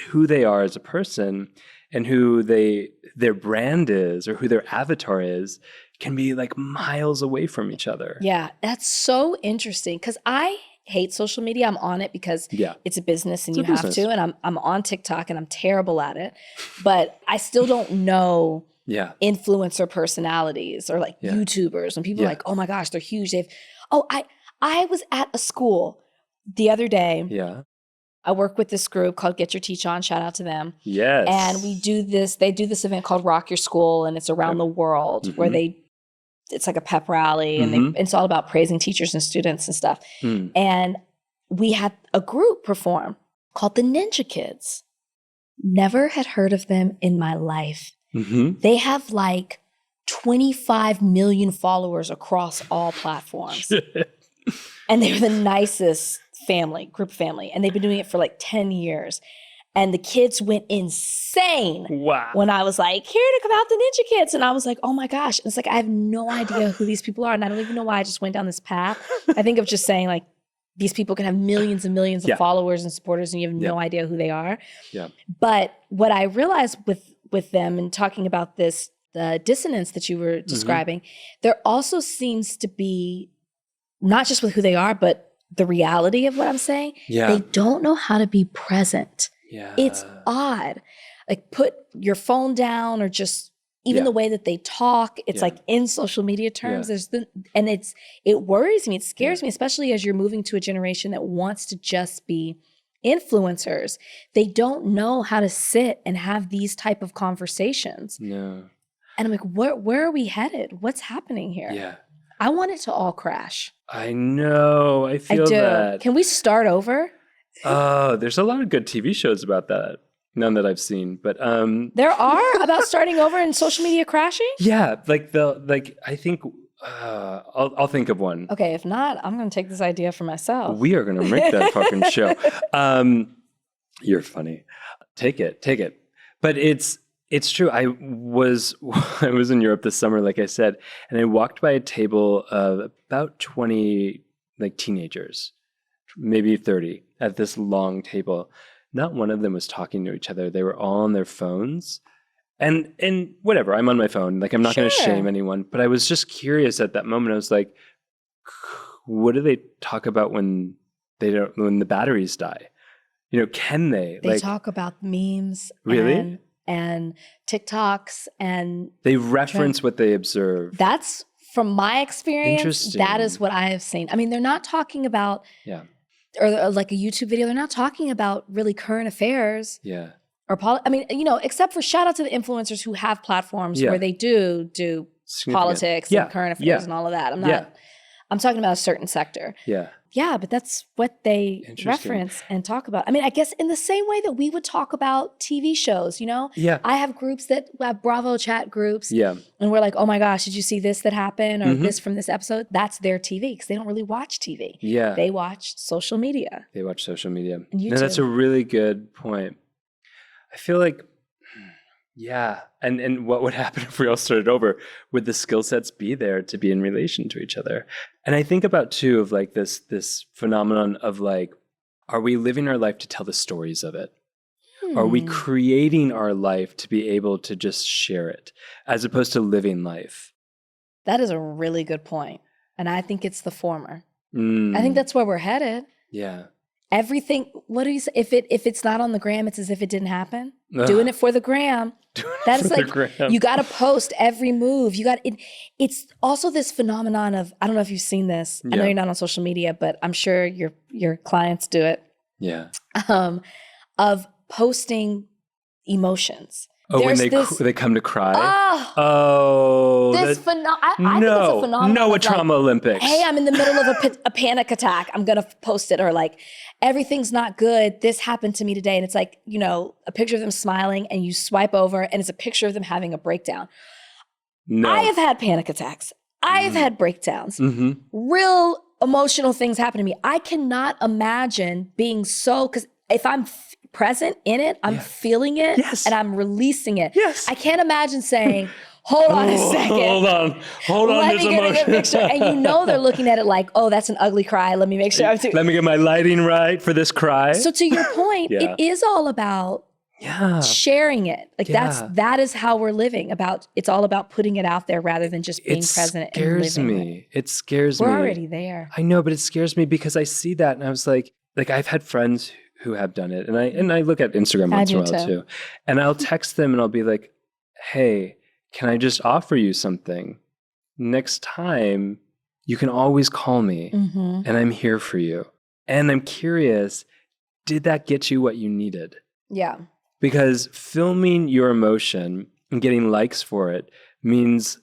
who they are as a person and who their brand is or who their avatar is can be like miles away from each other. Yeah, that's so interesting because I hate social media. I'm on it because it's a business and you have to. And I'm on TikTok and I'm terrible at it. But I still don't know Yeah. influencer personalities or like YouTubers, and people are like, oh my gosh, they're huge. I was at a school the other day. Yeah. I work with this group called Get Your Teach On. Shout out to them. Yes. And they do this event called Rock Your School, and it's around the world where it's like a pep rally, and it's all about praising teachers and students and stuff. And we had a group perform called the Ninja Kids. Never had heard of them in my life. They have like 25 million followers across all platforms. And they're the nicest group family. And they've been doing it for like 10 years. And the kids went insane when I was like, here to come out the Ninja Kids. And I was like, oh my gosh. And it's like, I have no idea who these people are. And I don't even know why I just went down this path. I think of just saying like, these people can have millions and millions of followers and supporters, and you have no idea who they are. Yeah. But what I realized with them and talking about this, the dissonance that you were describing, there also seems to be, not just with who they are, but the reality of what I'm saying. Yeah. They don't know how to be present. Yeah. It's odd. Like put your phone down, or just even the way that they talk, it's like in social media terms, it worries me, it scares me, especially as you're moving to a generation that wants to just be influencers. They don't know how to sit and have these type of conversations. No. And I'm like, where are we headed? What's happening here? Yeah. I want it to all crash. I know. I feel that. Can we start over? Oh, there's a lot of good TV shows about that. None that I've seen, but there are about starting over and social media crashing. Yeah, I think I'll think of one. Okay, if not, I'm going to take this idea for myself. We are going to make that fucking show. You're funny. Take it. But it's true. I was in Europe this summer, like I said, and I walked by a table of about 20 like teenagers, maybe 30, at this long table. Not one of them was talking to each other. They were all on their phones. And whatever, I'm on my phone. Like, I'm not going to shame anyone. But I was just curious at that moment. I was like, what do they talk about when the batteries die? You know, can they? They talk about memes. Really? And TikToks, and they reference what they observe. That's, from my experience, that is what I have seen. I mean, they're not talking about... Yeah. Or like a YouTube video, they're not talking about really current affairs. Yeah. Or except for shout out to the influencers who have platforms where they do politics and current affairs and all of that. I'm talking about a certain sector. Yeah. Yeah, but that's what they reference and talk about. I mean, I guess in the same way that we would talk about TV shows, you know? Yeah. I have groups that have Bravo chat groups. Yeah. And we're like, oh my gosh, did you see this that happened? Or this from this episode? That's their TV, because they don't really watch TV. Yeah. They watch social media. And YouTube. No, that's a really good point. I feel like, yeah. And what would happen if we all started over? Would the skill sets be there to be in relation to each other? And I think about too of like this phenomenon of like, are we living our life to tell the stories of it? Are we creating our life to be able to just share it as opposed to living life? That is a really good point. And I think it's the former. I think that's where we're headed. Yeah. Everything, what do you say? If it's not on the gram, it's as if it didn't happen. Doing it for the gram. That is like, you got to post every move. It's also this phenomenon of, I don't know if you've seen this. I know you're not on social media, but I'm sure your clients do it. Yeah. Of posting emotions. Oh, when they come to cry? I think it's a phenomenon. No, a trauma Olympics. Hey, I'm in the middle of a panic attack. I'm going to post it. Or like, everything's not good. This happened to me today. And it's like, you know, a picture of them smiling, and you swipe over and it's a picture of them having a breakdown. No. I have had panic attacks. I have had breakdowns. Real emotional things happen to me. I cannot imagine being because if I'm present in it, I'm feeling it, and I'm releasing it. Yes. I can't imagine saying, hold on a second. Hold on. Let me get a good picture. And you know they're looking at it like, oh, that's an ugly cry. Let me make sure let me get my lighting right for this cry. So to your point, it is all about sharing it. Like that is how we're living. It's all about putting it out there rather than just being present and living. It scares me. We're already there. I know, but it scares me because I see that and I was like I've had friends who have done it. And I look at Instagram once in a while too. And I'll text them and I'll be like, hey, can I just offer you something? Next time, you can always call me and I'm here for you. And I'm curious, did that get you what you needed? Yeah. Because filming your emotion and getting likes for it means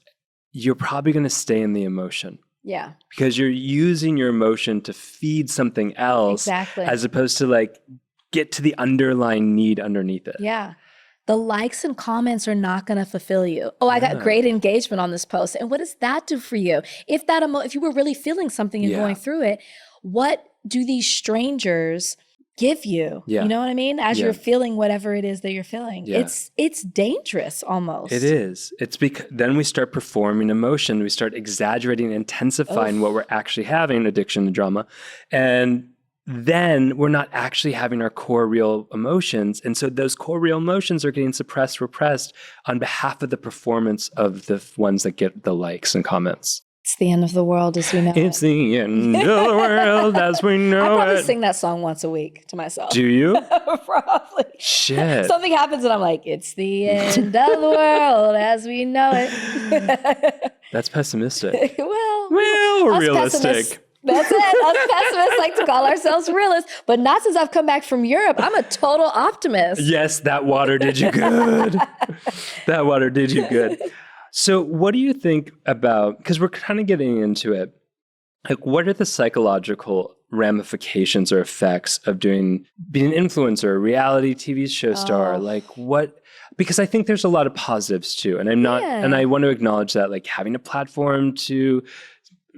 you're probably going to stay in the emotion. Yeah. Because you're using your emotion to feed something else. Exactly. As opposed to like get to the underlying need underneath it. Yeah. The likes and comments are not going to fulfill you. Oh, I got great engagement on this post. And what does that do for you? If that if you were really feeling something and going through it, what do these strangers give you? Yeah. You know what I mean? As you're feeling whatever it is that you're feeling. Yeah. It's dangerous almost. It is. It's because then we start performing emotion. We start exaggerating, intensifying what we're actually having, addiction to drama. And then we're not actually having our core real emotions. And so those core real emotions are getting suppressed, repressed on behalf of the performance of the ones that get the likes and comments. It's the end of the world as we know It's the end of the world as we know I probably sing that song once a week to myself. Do you? Probably. Shit. Something happens and I'm like, it's the end of the world as we know it. That's pessimistic. Well, we're realistic. That's it. Us pessimists like to call ourselves realists, but not since I've come back from Europe. I'm a total optimist. Yes, that water did you good. That water did you good. So what do you think about, because we're kind of getting into it, like what are the psychological ramifications or effects of being an influencer, reality TV show star? Like what, because I think there's a lot of positives too. And I'm not, and I want to acknowledge that, like having a platform to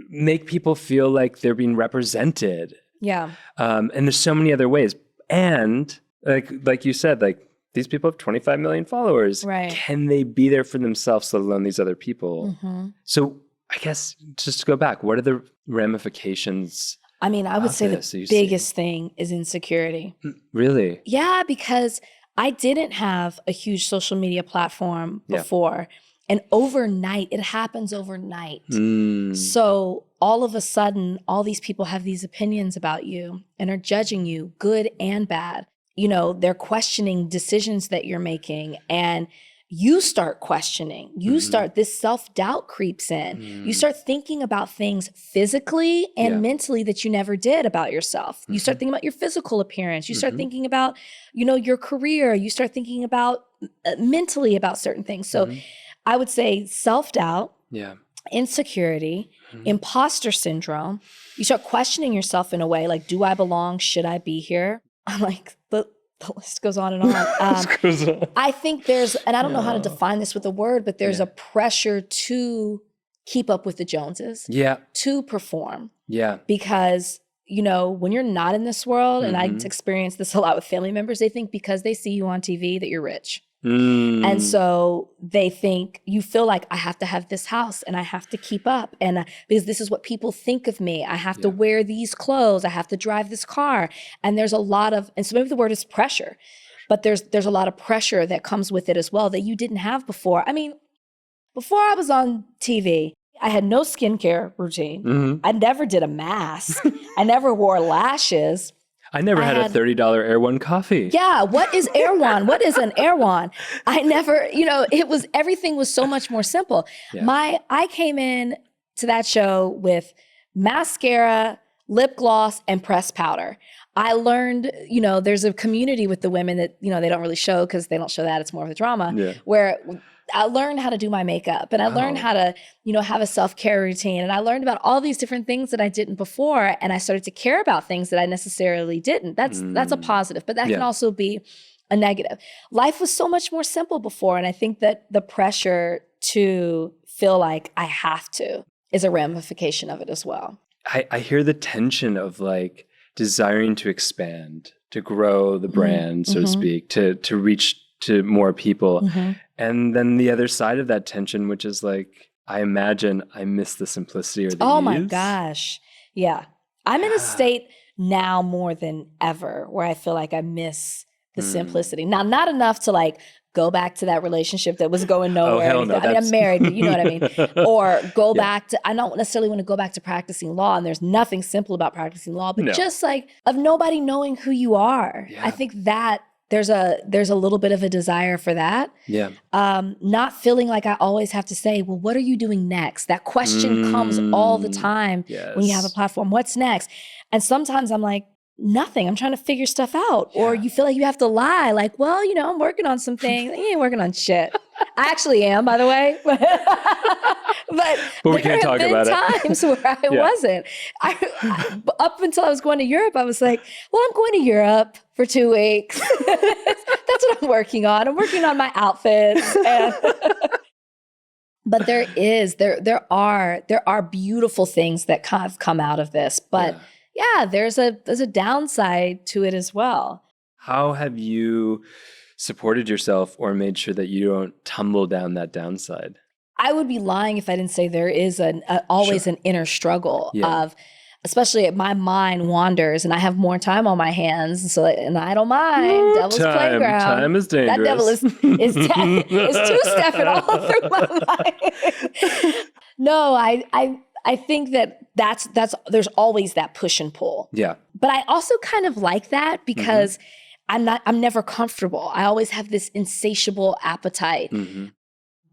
make people feel like they're being represented. Yeah. And there's so many other ways. And like you said, like these people have 25 million followers. Right. Can they be there for themselves, let alone these other people? So I guess just to go back, what are the ramifications? I mean, I would say the biggest thing is insecurity. Really? Yeah, because I didn't have a huge social media platform before. And overnight, it happens overnight. So all of a sudden, all these people have these opinions about you and are judging you, good and bad. You know, they're questioning decisions that you're making and you start questioning. You start, this self-doubt creeps in. You start thinking about things physically and mentally that you never did about yourself. You start thinking about your physical appearance. You start thinking about, you know, your career. You start thinking about mentally about certain things. So I would say self-doubt, insecurity, imposter syndrome. You start questioning yourself in a way like, do I belong? Should I be here? I'm like, the list goes on and on. I think there's, and I don't know how to define this with a word, but there's a pressure to keep up with the Joneses, to perform. Because, you know, when you're not in this world, and I experience this a lot with family members, they think because they see you on TV that you're rich. And so they think, you feel like I have to have this house and I have to keep up. And because this is what people think of me, I have to wear these clothes. I have to drive this car. And there's a lot of, and so maybe the word is pressure, but there's a lot of pressure that comes with it as well that you didn't have before. I mean, before I was on TV, I had no skincare routine. I never did a mask. I never wore lashes. I never had a $30 Air One coffee. Yeah. What is Air One? What is an Air One? I never, you know, everything was so much more simple. I came in to that show with mascara, lip gloss, and pressed powder. I learned, you know, there's a community with the women that, you know, they don't really show because they don't show that. It's more of the drama where I learned how to do my makeup and I learned how to, you know, have a self-care routine. And I learned about all these different things that I didn't before. And I started to care about things that I necessarily didn't. That's a positive, but that can also be a negative. Life was so much more simple before. And I think that the pressure to feel like I have to is a ramification of it as well. I hear the tension of like desiring to expand, to grow the brand, so to speak, to reach to more people. And then the other side of that tension, which is like, I imagine I miss the simplicity or the ease. My gosh. Yeah. I'm in a state now more than ever where I feel like I miss the simplicity. Now, not enough to like go back to that relationship that was going nowhere. Oh, hell no, I mean, I'm married, but you know what I mean? Or go back to, I don't necessarily want to go back to practicing law, and there's nothing simple about practicing law, but just like of nobody knowing who you are. I think that there's a little bit of a desire for that. Yeah. Not feeling like I always have to say, well, what are you doing next? That question comes all the time when you have a platform. What's next? And sometimes I'm like, nothing. I'm trying to figure stuff out. Yeah. Or you feel like you have to lie. Like, well, I'm working on some things. You ain't working on shit. I actually am, by the way. but we can't talk about it. There have been times where I wasn't. Up until I was going to Europe, I was like, well, I'm going to Europe for 2 weeks. That's what I'm working on. I'm working on my outfits. But there are beautiful things that kind of come out of this. But there's a downside to it as well. How have you supported yourself or made sure that you don't tumble down that downside? I would be lying if I didn't say there is always an inner struggle of, especially if my mind wanders and I have more time on my hands. And I don't mind. Devil's playground. Time is dangerous. That devil is two-stepping all through my mind. No, I think that's there's always that push and pull. Yeah. But I also kind of like that because I'm never comfortable. I always have this insatiable appetite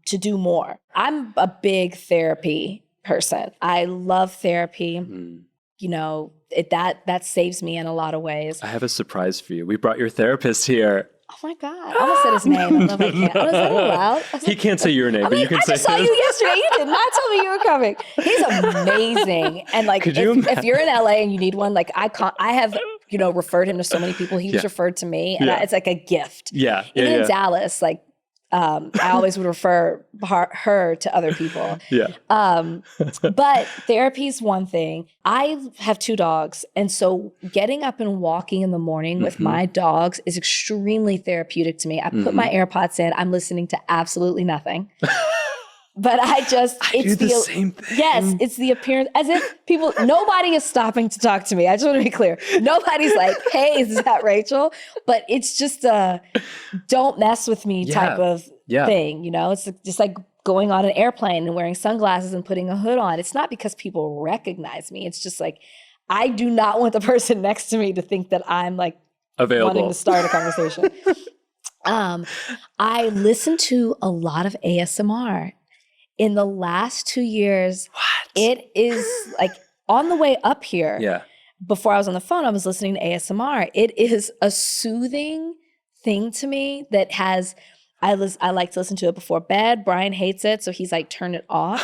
to do more. I'm a big therapy person. I love therapy. That saves me in a lot of ways. I have a surprise for you. We brought your therapist here. Oh my God. I almost said his name. I don't know if I can't. Is that allowed? He can't say your name, but you can say his. I just saw you yesterday. You did not tell me you were coming. He's amazing. And like, if you're in LA and you need one, like I have, referred him to so many people. He's referred to me and it's like a gift. Yeah. Even in Dallas, like, I always would refer her to other people. Yeah. But therapy is one thing. I have 2 dogs. And so getting up and walking in the morning with my dogs is extremely therapeutic to me. I put my AirPods in. I'm listening to absolutely nothing. But I do the same thing. Yes, it's the appearance, as if nobody is stopping to talk to me. I just want to be clear. Nobody's like, hey, is that Rachel? But it's just a don't mess with me type of thing. It's just like going on an airplane and wearing sunglasses and putting a hood on. It's not because people recognize me. It's just like, I do not want the person next to me to think that I'm like available, wanting to start a conversation. I listen to a lot of ASMR. In the last 2 years, it is like on the way up here. Yeah. Before I was on the phone, I was listening to ASMR. It is a soothing thing to me that I like to listen to it before bed. Brian hates it, so he's like, turn it off.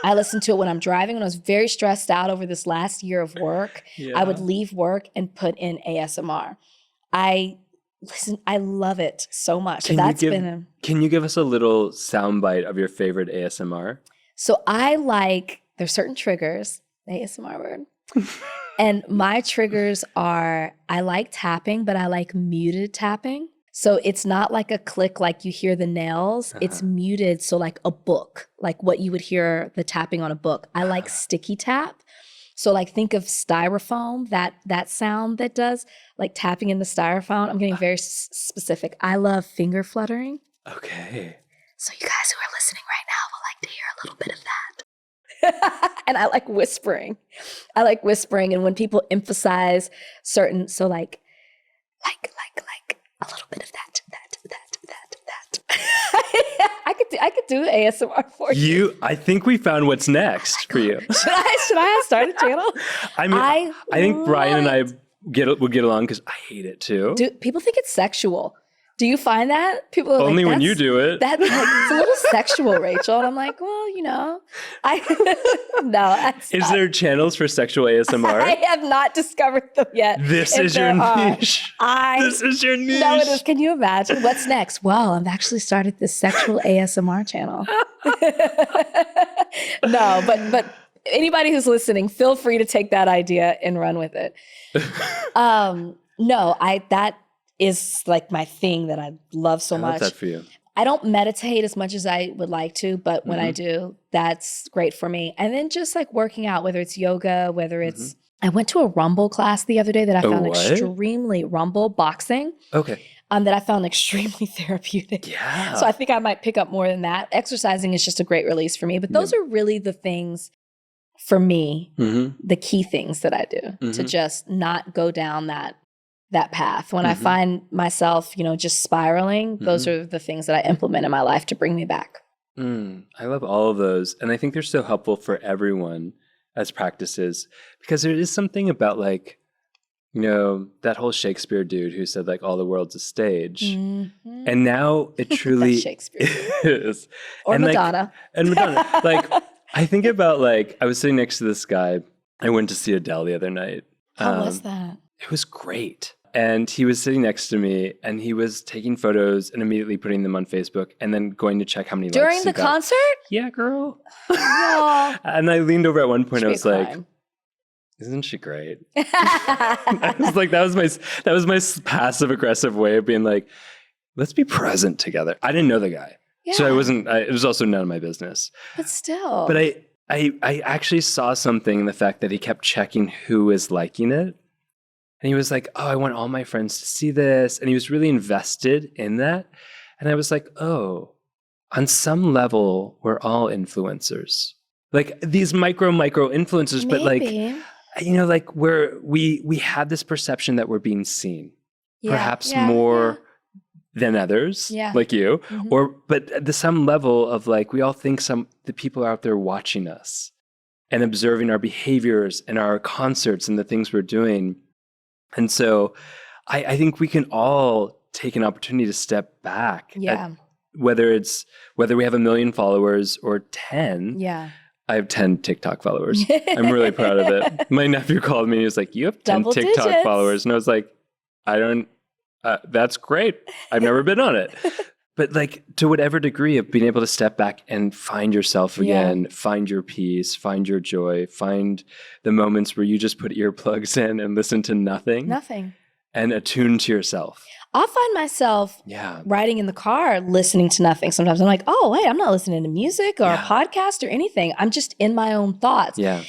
I listen to it when I'm driving. When I was very stressed out over this last year of work, I would leave work and put in ASMR. I love it so much. Can you give us a little soundbite of your favorite ASMR? So there's certain triggers, ASMR word. And my triggers are, I like tapping, but I like muted tapping. So it's not like a click like you hear the nails. It's muted. So like a book, like what you would hear the tapping on a book. I like sticky tap. So like think of styrofoam, that sound that does, like tapping in the styrofoam. I'm getting very specific. I love finger fluttering. Okay. So you guys who are listening right now will like to hear a little bit of that. And I like whispering. And when people emphasize certain, so like a little bit of that. I could do ASMR for you. I think we found what's next for you. Should I start a channel? I think Brian and I would get along because I hate it too. Do people think it's sexual? Do you find that? People are only like, when you do it. That's like, it's a little sexual, Rachel. And I'm like, well, no. Is there channels for sexual ASMR? I have not discovered them yet. This is your niche. This is your niche. No, it is. Can you imagine? What's next? Well, I've actually started this sexual ASMR channel. No, but anybody who's listening, feel free to take that idea and run with it. That is like my thing that I love so much. I love that for you. I don't meditate as much as I would like to, but when I do, that's great for me. And then just like working out, whether it's yoga, whether it's, I went to a Rumble class the other day that I found extremely Rumble boxing. Okay. That I found extremely therapeutic. Yeah. So I think I might pick up more than that. Exercising is just a great release for me, but those are really the things for me, the key things that I do to just not go down that that path. When I find myself, just spiraling, those are the things that I implement in my life to bring me back. I love all of those. And I think they're so helpful for everyone as practices, because there is something about like, that whole Shakespeare dude who said like all the world's a stage. And now it truly Shakespeare is. Or and Madonna. Like I think about like, I was sitting next to this guy. I went to see Adele the other night. How was that? It was great. And he was sitting next to me and he was taking photos and immediately putting them on Facebook and then going to check how many likes he got. During the concert? Yeah, girl. Aw. And I leaned over at one point. I was like, crime. isn't she great? I was like, that was my passive aggressive way of being like, let's be present together. I didn't know the guy. Yeah. So it was also none of my business. But still. But I actually saw something in the fact that he kept checking who is liking it. And he was like, oh, I want all my friends to see this. And he was really invested in that. And I was like, oh, on some level, we're all influencers. Like these micro influencers, but like, like where we have this perception that we're being seen, perhaps more than others, like you, but at some level of like, we all think the people are out there watching us and observing our behaviors and our concerts and the things we're doing. And so I think we can all take an opportunity to step back. Yeah. Whether we have 1 million followers or 10. Yeah. I have 10 TikTok followers. I'm really proud of it. My nephew called me and he was like, you have 10 Double TikTok digits. followers. And I was like, that's great. I've never been on it. But like to whatever degree of being able to step back and find yourself again, find your peace, find your joy, find the moments where you just put earplugs in and listen to nothing. And attune to yourself. I'll find myself riding in the car listening to nothing. Sometimes I'm like, oh, wait, I'm not listening to music or a podcast or anything. I'm just in my own thoughts. Yeah.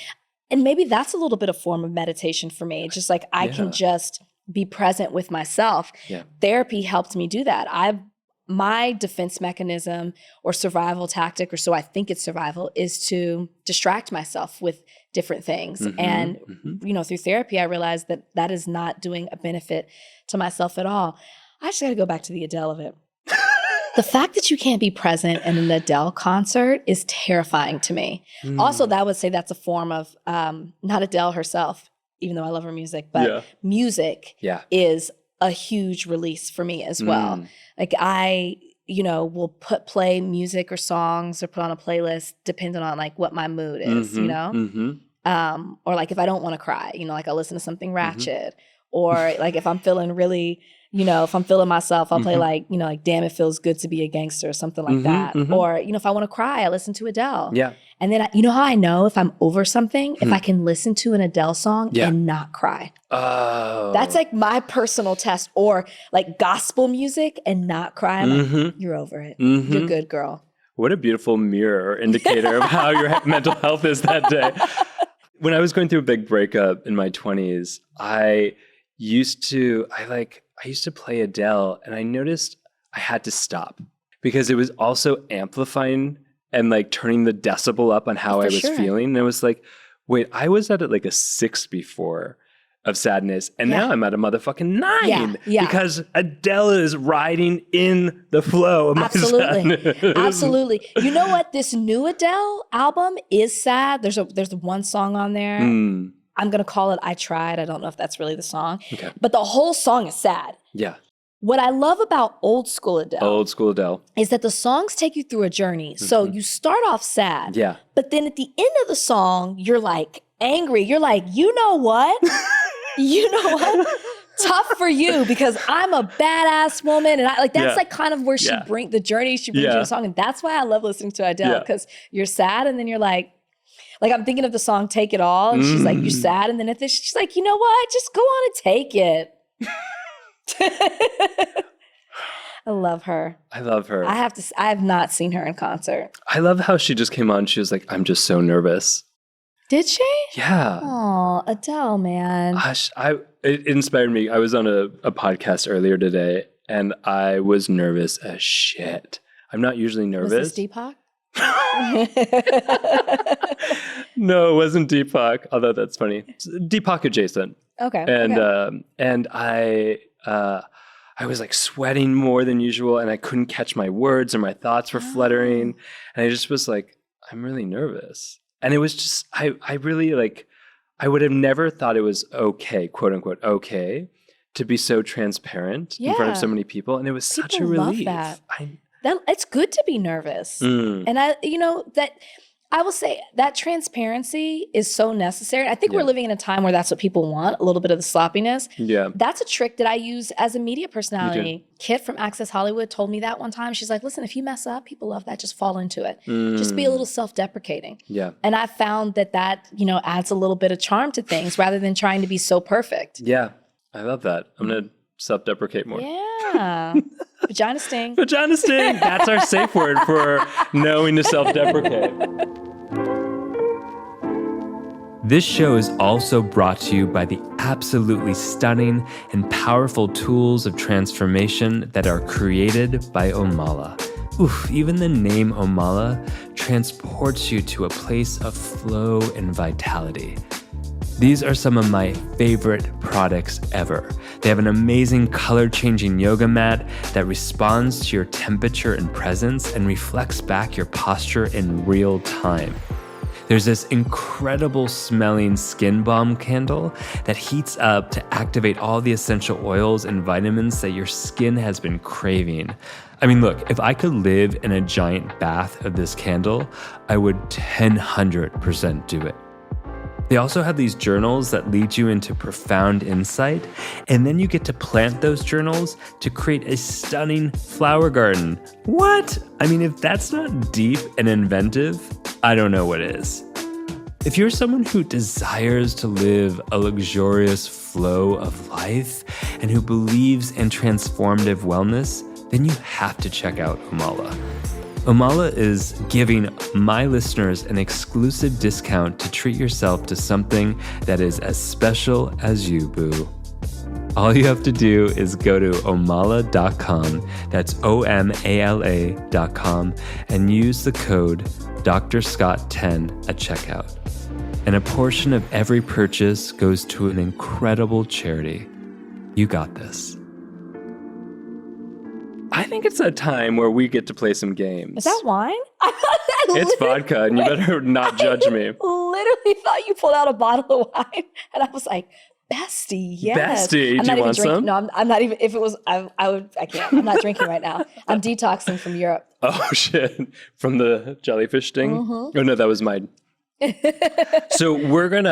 And maybe that's a little bit of form of meditation for me. Just like I can just be present with myself. Yeah. Therapy helped me do that. My defense mechanism or survival tactic, or so I think it's survival, is to distract myself with different things. And, through therapy, I realized that is not doing a benefit to myself at all. I just got to go back to the Adele of it. The fact that you can't be present in an Adele concert is terrifying to me. Also, that would say that's a form of, not Adele herself, even though I love her music, but music is a huge release for me as well. Like I, will play music or songs or put on a playlist depending on like what my mood is, or like if I don't want to cry, like I'll listen to something ratchet, or like if I'm feeling really, if I'm feeling myself, I'll play like, like Damn It Feels Good to Be a Gangster or something like that. Or, if I want to cry, I listen to Adele. Yeah. And then, how I know if I'm over something? If I can listen to an Adele song and not cry. Oh. That's like my personal test. Or like gospel music and not cry. I'm like, you're over it. You're good, girl. What a beautiful mirror or indicator of how your mental health is that day. When I was going through a big breakup in my 20s, I used to play Adele, and I noticed I had to stop because it was also amplifying and like turning the decibel up on how I was feeling. And I was like, wait, I was at like a 6 before of sadness, and now I'm at a motherfucking 9 because Adele is riding in the flow of my sadness. Absolutely. You know what? This new Adele album is sad. There's one song on there. I'm going to call it I Tried. I don't know if that's really the song. Okay. But the whole song is sad. Yeah. What I love about old school Adele is that the songs take you through a journey. So you start off sad. Yeah. But then at the end of the song, you're like angry. You're like, you know what? Tough for you because I'm a badass woman. And that's like kind of where she brings you in the song. And that's why I love listening to Adele, because you're sad and then you're like I'm thinking of the song Take It All, and she's like, you're sad, and then at this she's like, you know what, just go on and take it. I love her. I have not seen her in concert. I love how she just came on, she was like, I'm just so nervous. Did she? Yeah. Oh, Adele, man. Gosh, it inspired me. I was on a podcast earlier today, and I was nervous as shit. I'm not usually nervous. Was this Deepak? No, it wasn't Deepak, although that's funny. It's Deepak adjacent. Okay. And I was like sweating more than usual, and I couldn't catch my words, and my thoughts were fluttering, and I just was like, I'm really nervous. And it was just, I really like, I would have never thought it was okay, quote unquote, okay, to be so transparent in front of so many people, and it was such a relief. Love that. It's good to be nervous, and I will say that transparency is so necessary. I think we're living in a time where that's what people want, a little bit of the sloppiness. Yeah. That's a trick that I use as a media personality. Kit from Access Hollywood told me that one time. She's like, listen, if you mess up, people love that. Just fall into it. Just be a little self-deprecating. Yeah. And I found that adds a little bit of charm to things rather than trying to be so perfect. Yeah. I love that. I'm going to self-deprecate more. Yeah. Vagina sting. Vagina sting. That's our safe word for knowing to self-deprecate. This show is also brought to you by the absolutely stunning and powerful tools of transformation that are created by Omala. Oof, even the name Omala transports you to a place of flow and vitality. These are some of my favorite products ever. They have an amazing color-changing yoga mat that responds to your temperature and presence and reflects back your posture in real time. There's this incredible smelling skin balm candle that heats up to activate all the essential oils and vitamins that your skin has been craving. I mean, look, if I could live in a giant bath of this candle, I would 100% do it. They also have these journals that lead you into profound insight, and then you get to plant those journals to create a stunning flower garden. What? I mean, if that's not deep and inventive, I don't know what is. If you're someone who desires to live a luxurious flow of life and who believes in transformative wellness, then you have to check out Omala. Omala is giving my listeners an exclusive discount to treat yourself to something that is as special as you, boo. All you have to do is go to omala.com, that's OMALA.com, and use the code DrScott10 at checkout. And a portion of every purchase goes to an incredible charity. You got this. I think it's a time where we get to play some games. Is that wine? It's vodka, and you better not judge me. I literally thought you pulled out a bottle of wine, and I was like, bestie, yes. Bestie, do you want some? No, I'm not even, if it was, I can't. I'm not drinking right now. I'm detoxing from Europe. Oh, shit. From the jellyfish sting? Mm-hmm. Oh, no, that was mine. So we're going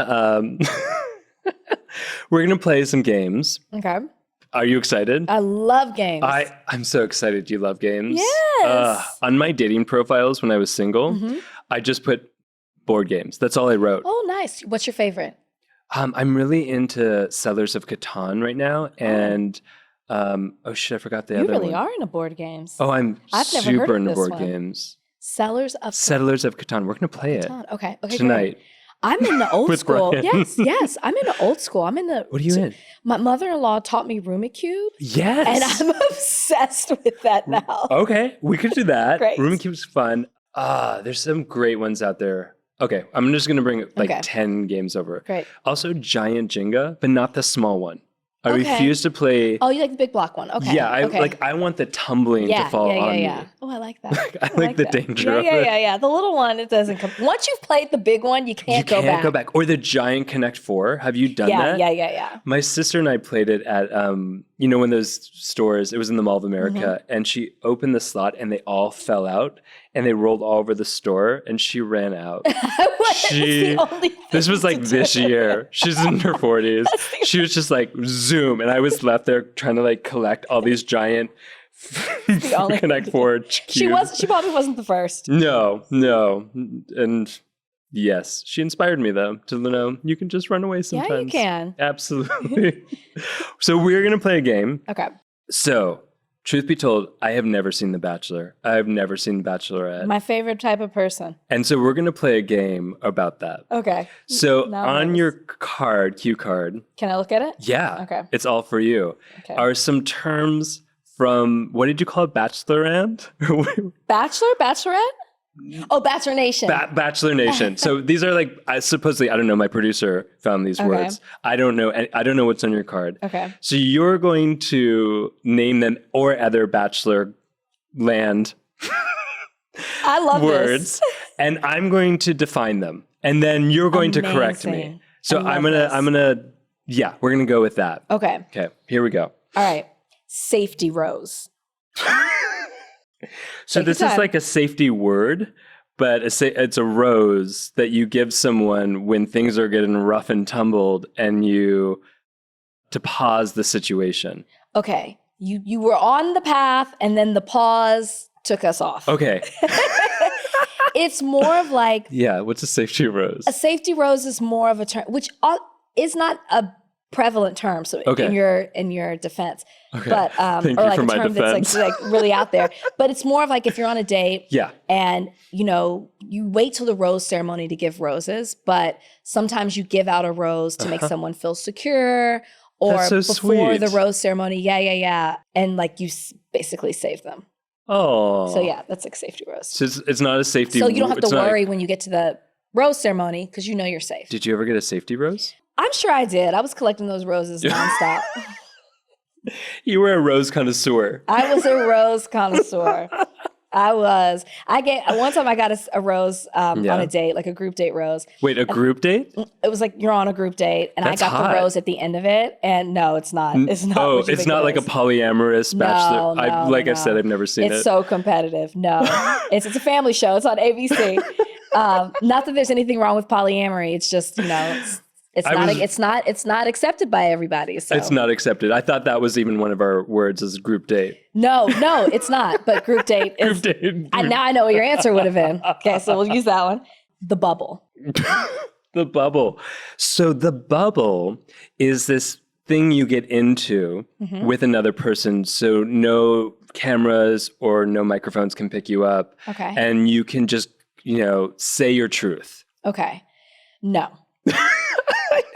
to play some games. Okay. Are you excited? I love games. I'm so excited. Do you love games? Yes. On my dating profiles when I was single, I just put board games. That's all I wrote. Oh, nice. What's your favorite? I'm really into Settlers of Catan right now. And, oh shit, I forgot the other one. You really are into board games. Oh, I've never heard super of into this board one. games. Settlers of Catan. We're going to play it. Okay, tonight. Great. I'm in the old With school. Brian. Yes. I'm in the old school. I'm in the. What are you in? My mother-in-law taught me Rumikube. Yes. And I'm obsessed with that now. Okay, we could do that. Great. Rumicube's fun. There's some great ones out there. Okay, I'm just going to bring 10 games over. Great. Also, Giant Jenga, but not the small one. I refuse to play. Oh, you like the big block one? Okay. Yeah, I want the tumbling to fall on me. Oh, I like that. I like the danger of it. Yeah. The little one, it doesn't come. Once you've played the big one, you can't go back. Or the Giant Connect 4. Have you done that? Yeah. My sister and I played it at, when those stores, it was in the Mall of America, and she opened the slot and they all fell out and they rolled all over the store and she ran out. This was like this year. She's in her 40s. She was just like, zoom. And I was left there trying to like collect all these giant Connect 4 cubes. She probably wasn't the first. No. And yes, she inspired me though to know you can just run away sometimes. Yeah, you can. Absolutely. So we're going to play a game. Okay. So, truth be told, I have never seen The Bachelor. I've never seen The Bachelorette. My favorite type of person. And so we're going to play a game about that. Okay. So on your cue card. Can I look at it? Yeah. Okay. It's all for you. Okay. Are some terms from, what did you call it? Bachelorette? Bachelorette? Oh, Bachelor Nation. Bachelor Nation. So these are like, supposedly, I don't know, my producer found these words. I don't know what's on your card. Okay. So you're going to name them or other Bachelor land I love words, this. and I'm going to define them, and then you're going to correct me. So we're gonna go with that. Okay. Okay, here we go. All right. Safety rose. So this is like a safety word, but it's a rose that you give someone when things are getting rough and tumbled, and to pause the situation. Okay. You were on the path, and then the pause took us off. Okay. It's more of like... Yeah, what's a safety rose? A safety rose is more of a term, which is not a prevalent term, so in your defense. Okay. But Thank or you like for a my term defense. that's like really out there. But it's more of like if you're on a date and you wait till the rose ceremony to give roses, but sometimes you give out a rose to make someone feel secure, or before sweet. the rose ceremony, and like you basically save them. Oh. So yeah, that's like safety rose. So it's not a safety. So you don't have to worry when you get to the rose ceremony because you know you're safe. Did you ever get a safety rose? I'm sure I did. I was collecting those roses nonstop. You were a rose connoisseur. I was a rose connoisseur. One time I got a rose on a date, like a group date rose. Wait, a group date? It was like you're on a group date, and That's I got hot. the rose at the end of it. And no, it's not. It's not. Oh, it's not like a polyamorous bachelor. No, I said, I've never seen it. It's so competitive. No, it's a family show. It's on ABC. Not that there's anything wrong with polyamory. It's just it's not accepted by everybody. So. It's not accepted. I thought that was even one of our words as group date. No, it's not. But group date is. Group date. Now I know what your answer would have been. Okay, so we'll use that one. The bubble. The bubble. So the bubble is this thing you get into with another person. So no cameras or no microphones can pick you up. Okay. And you can just, say your truth. Okay. No.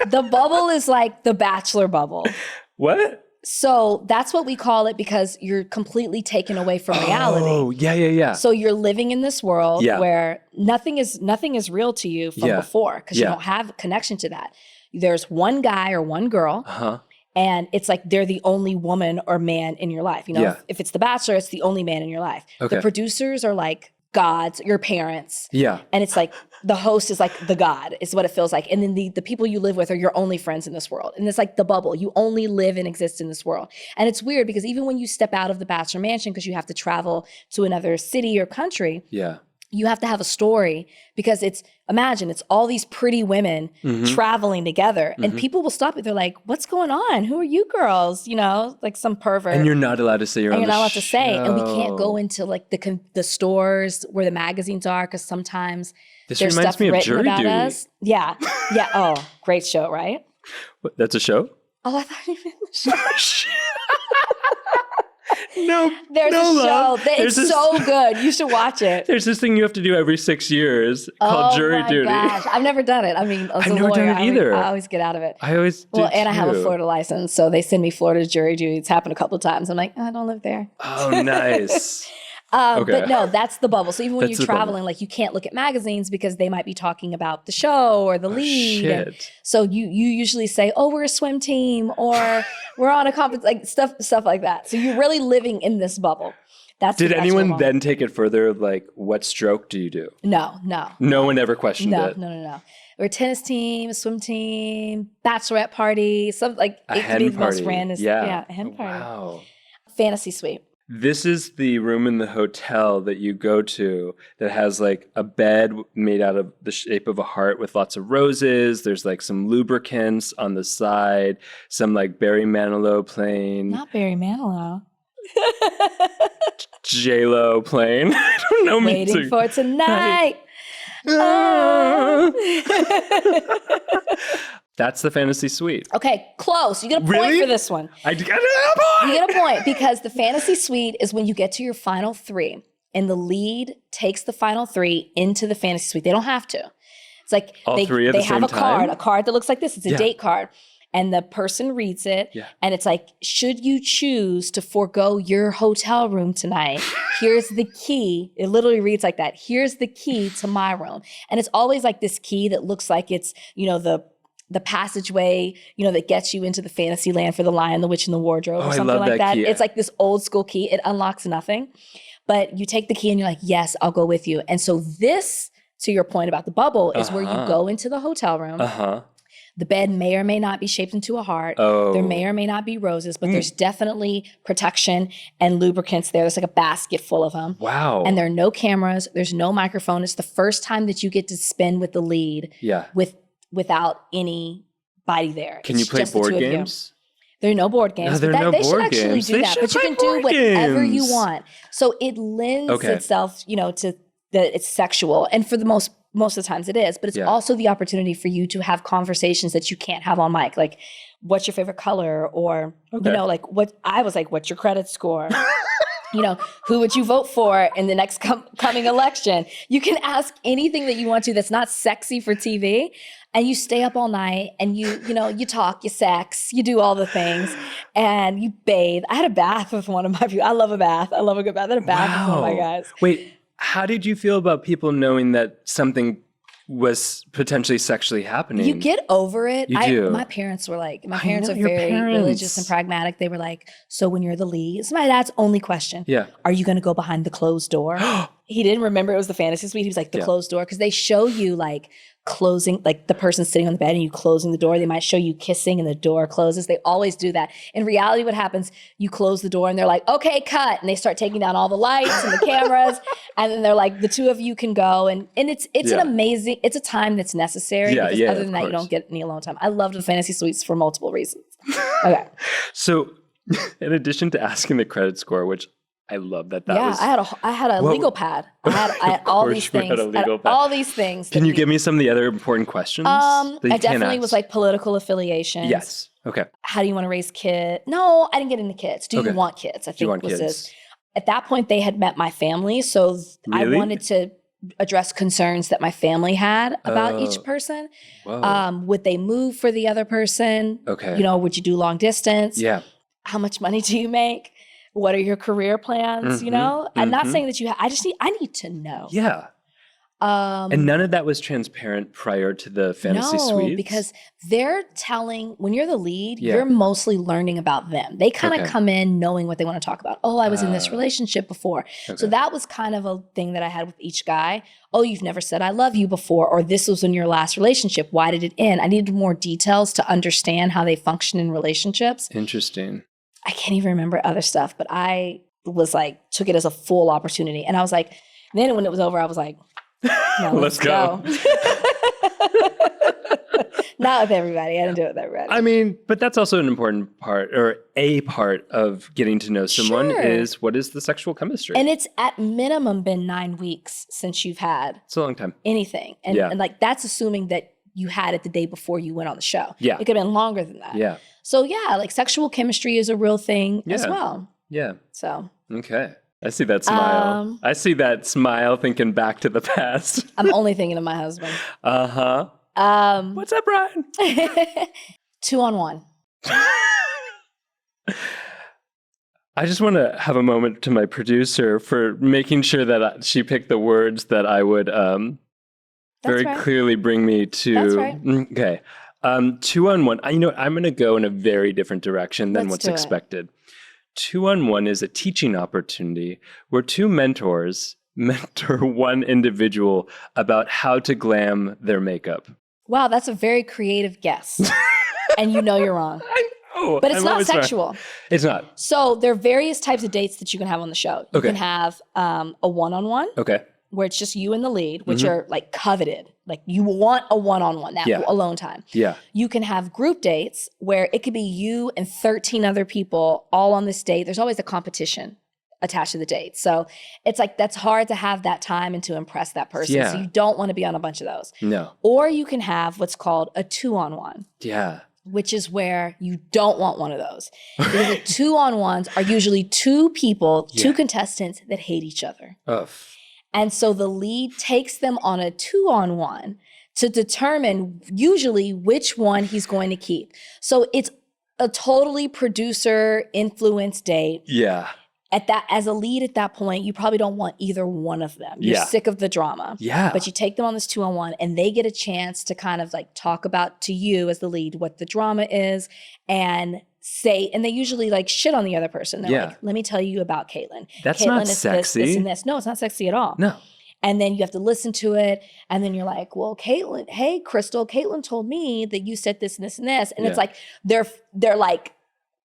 The bubble is like the Bachelor bubble. What? So that's what we call it because you're completely taken away from reality. Oh, yeah. So you're living in this world where nothing is real to you from before because you don't have a connection to that. There's one guy or one girl, and it's like they're the only woman or man in your life. If it's The Bachelor, it's the only man in your life. Okay. The producers are like gods, your parents. Yeah. And it's like the host is like the god, is what it feels like. And then the people you live with are your only friends in this world. And it's like the bubble. You only live and exist in this world. And it's weird because even when you step out of the Bachelor Mansion, because you have to travel to another city or country, you have to have a story because it's all these pretty women traveling together and people will stop you. They're like, what's going on? Who are you girls? Like some pervert. And you're not allowed to say you're on the show. And you're not allowed to say. And we can't go into like the stores where the magazines are because sometimes there's stuff written about us. Yeah. Yeah. Oh, great show, right? What, that's a show? Oh, I thought you meant the show. No, there's a show. It's so good. You should watch it. There's this thing you have to do every 6 years called jury duty. Gosh. I've never done it. I mean, as I've never done it either. I always get out of it. I always do and too. I have a Florida license, so they send me Florida jury duty. It's happened a couple of times. I'm like, I don't live there. Oh, nice. But no, that's the bubble. So even when you're traveling, like you can't look at magazines because they might be talking about the show or the lead. Shit. So you usually say, oh, we're a swim team or we're on a conference, like stuff like that. So you're really living in this bubble. Did anyone then take it further? Like, what stroke do you do? No. No one ever questioned it? No. We're a tennis team, a swim team, bachelorette party, something like a it could be the party. most random. Yeah, a hen party. Wow. Fantasy suite. This is the room in the hotel that you go to that has like a bed made out of the shape of a heart with lots of roses. There's like some lubricants on the side, some like Barry Manilow playing. Not Barry Manilow. J-Lo playing. I don't know. Waiting for tonight. Oh. That's the fantasy suite. Okay, close. You get a point for this one. I get a point. You get a point because the fantasy suite is when you get to your final three and the lead takes the final three into the fantasy suite. They don't have to. It's like All three at the same time? A card that looks like this. It's a date card. and the person reads it. Yeah. And it's like, should you choose to forego your hotel room tonight, here's the key. It literally reads like that. Here's the key to my room. And it's always like this key that looks like it's, the passageway, that gets you into the fantasy land for the Lion, the Witch, and the Wardrobe or something I love like that. key. It's like this old school key. It unlocks nothing. But you take the key and you're like, yes, I'll go with you. And so this, to your point about the bubble, is where you go into the hotel room. The bed may or may not be shaped into a heart. There may or may not be roses, but there's definitely protection and lubricants there. There's like a basket full of them. Wow. And there are no cameras. There's no microphone. It's the first time that you get to spin with the lead without anybody there. Can you play board games? There are no board games. They should actually do that. But you can do whatever you want. So it lends itself, to that it's sexual. And for the most of the times it is. But it's also the opportunity for you to have conversations that you can't have on mic. Like, what's your favorite color? Or, what's your credit score? Who would you vote for in the next coming election? You can ask anything that you want to that's not sexy for TV. And you stay up all night and you talk, you sex, you do all the things and you bathe. I had a bath with one of my people. I love a bath. I love a good bath. I had a bath with one of my guys. Wait, how did you feel about people knowing that something was potentially sexually happening? You get over it. You do. My parents were like, are very religious and pragmatic. They were like, so when you're the lead, it's my dad's only question. Yeah. Are you going to go behind the closed door? He didn't remember it was the fantasy suite. He was like, the closed door. Because they show you like closing, like the person sitting on the bed and you closing the door. They might show you kissing and the door closes. They always do that. In reality, what happens, you close the door and they're like, okay, cut. And they start taking down all the lights and the cameras. And then they're like, the two of you can go. And it's an amazing, it's a time that's necessary. Because other than that, you don't get any alone time. I loved the fantasy suites for multiple reasons. Okay. So in addition to asking the credit score, which I love that was. I had a legal pad. I had all these things. All these things. Can you give me some of the other important questions? I definitely was like political affiliations. Yes. Okay. How do you want to raise kids? No, I didn't get into kids. Do you want kids? I think was this. At that point, they had met my family, so I wanted to address concerns that my family had about each person. Would they move for the other person? Okay. Would you do long distance? Yeah. How much money do you make? What are your career plans? I'm not saying that I need to know. Yeah. And none of that was transparent prior to the fantasy suites? No, because they're telling, when you're the lead, you're mostly learning about them. They kind of come in knowing what they want to talk about. Oh, I was in this relationship before. Okay. So that was kind of a thing that I had with each guy. Oh, you've never said I love you before, or this was in your last relationship. Why did it end? I needed more details to understand how they function in relationships. Interesting. I can't even remember other stuff, but I was like, took it as a full opportunity. And I was like, then when it was over, I was like, no, let's go. Not with everybody. I didn't do it with everybody. I mean, but that's also an important part, or a part of getting to know someone is what is the sexual chemistry. And it's at minimum been 9 weeks since you've had. It's a long time. Anything. And like that's assuming that you had it the day before you went on the show. Yeah. It could have been longer than that. Yeah. So yeah, like sexual chemistry is a real thing as well. Yeah. So. Okay. I see that smile. I see that smile thinking back to the past. I'm only thinking of my husband. Uh-huh. What's up, Brian? 2-on-1. I just want to have a moment to my producer for making sure that she picked the words that I would very clearly bring me to. That's right. Okay. 2-on-1. I'm going to go in a very different direction than what's expected. 2-on-1 is a teaching opportunity where two mentors mentor one individual about how to glam their makeup. Wow, that's a very creative guess. And you're wrong. I know. But it's not sexual. It's not. So there are various types of dates that you can have on the show. You can have a one-on-one. Okay. Where it's just you and the lead, which are like coveted. Like you want a one-on-one, that alone time. Yeah. You can have group dates where it could be you and 13 other people all on this date. There's always a competition attached to the date. So it's like that's hard to have that time and to impress that person. Yeah. So you don't want to be on a bunch of those. No. Or you can have what's called a 2-on-1. Yeah. Which is where you don't want one of those. Because the 2-on-1s are usually two people, two contestants that hate each other. Ugh. And so the lead takes them on a 2-on-1 to determine usually which one he's going to keep. So it's a totally producer influenced date. Yeah. As a lead at that point, you probably don't want either one of them. You're sick of the drama. Yeah. But you take them on this 2-on-1 and they get a chance to kind of like talk about to you as the lead what the drama is and they usually like shit on the other person. They're like, let me tell you about Caitlin. That's Caitlin not is sexy. this and this. No, it's not sexy at all. No. And then you have to listen to it. And then you're like, well, Caitlin, hey, Crystal, Caitlin told me that you said this and this and this. And it's like, they're like,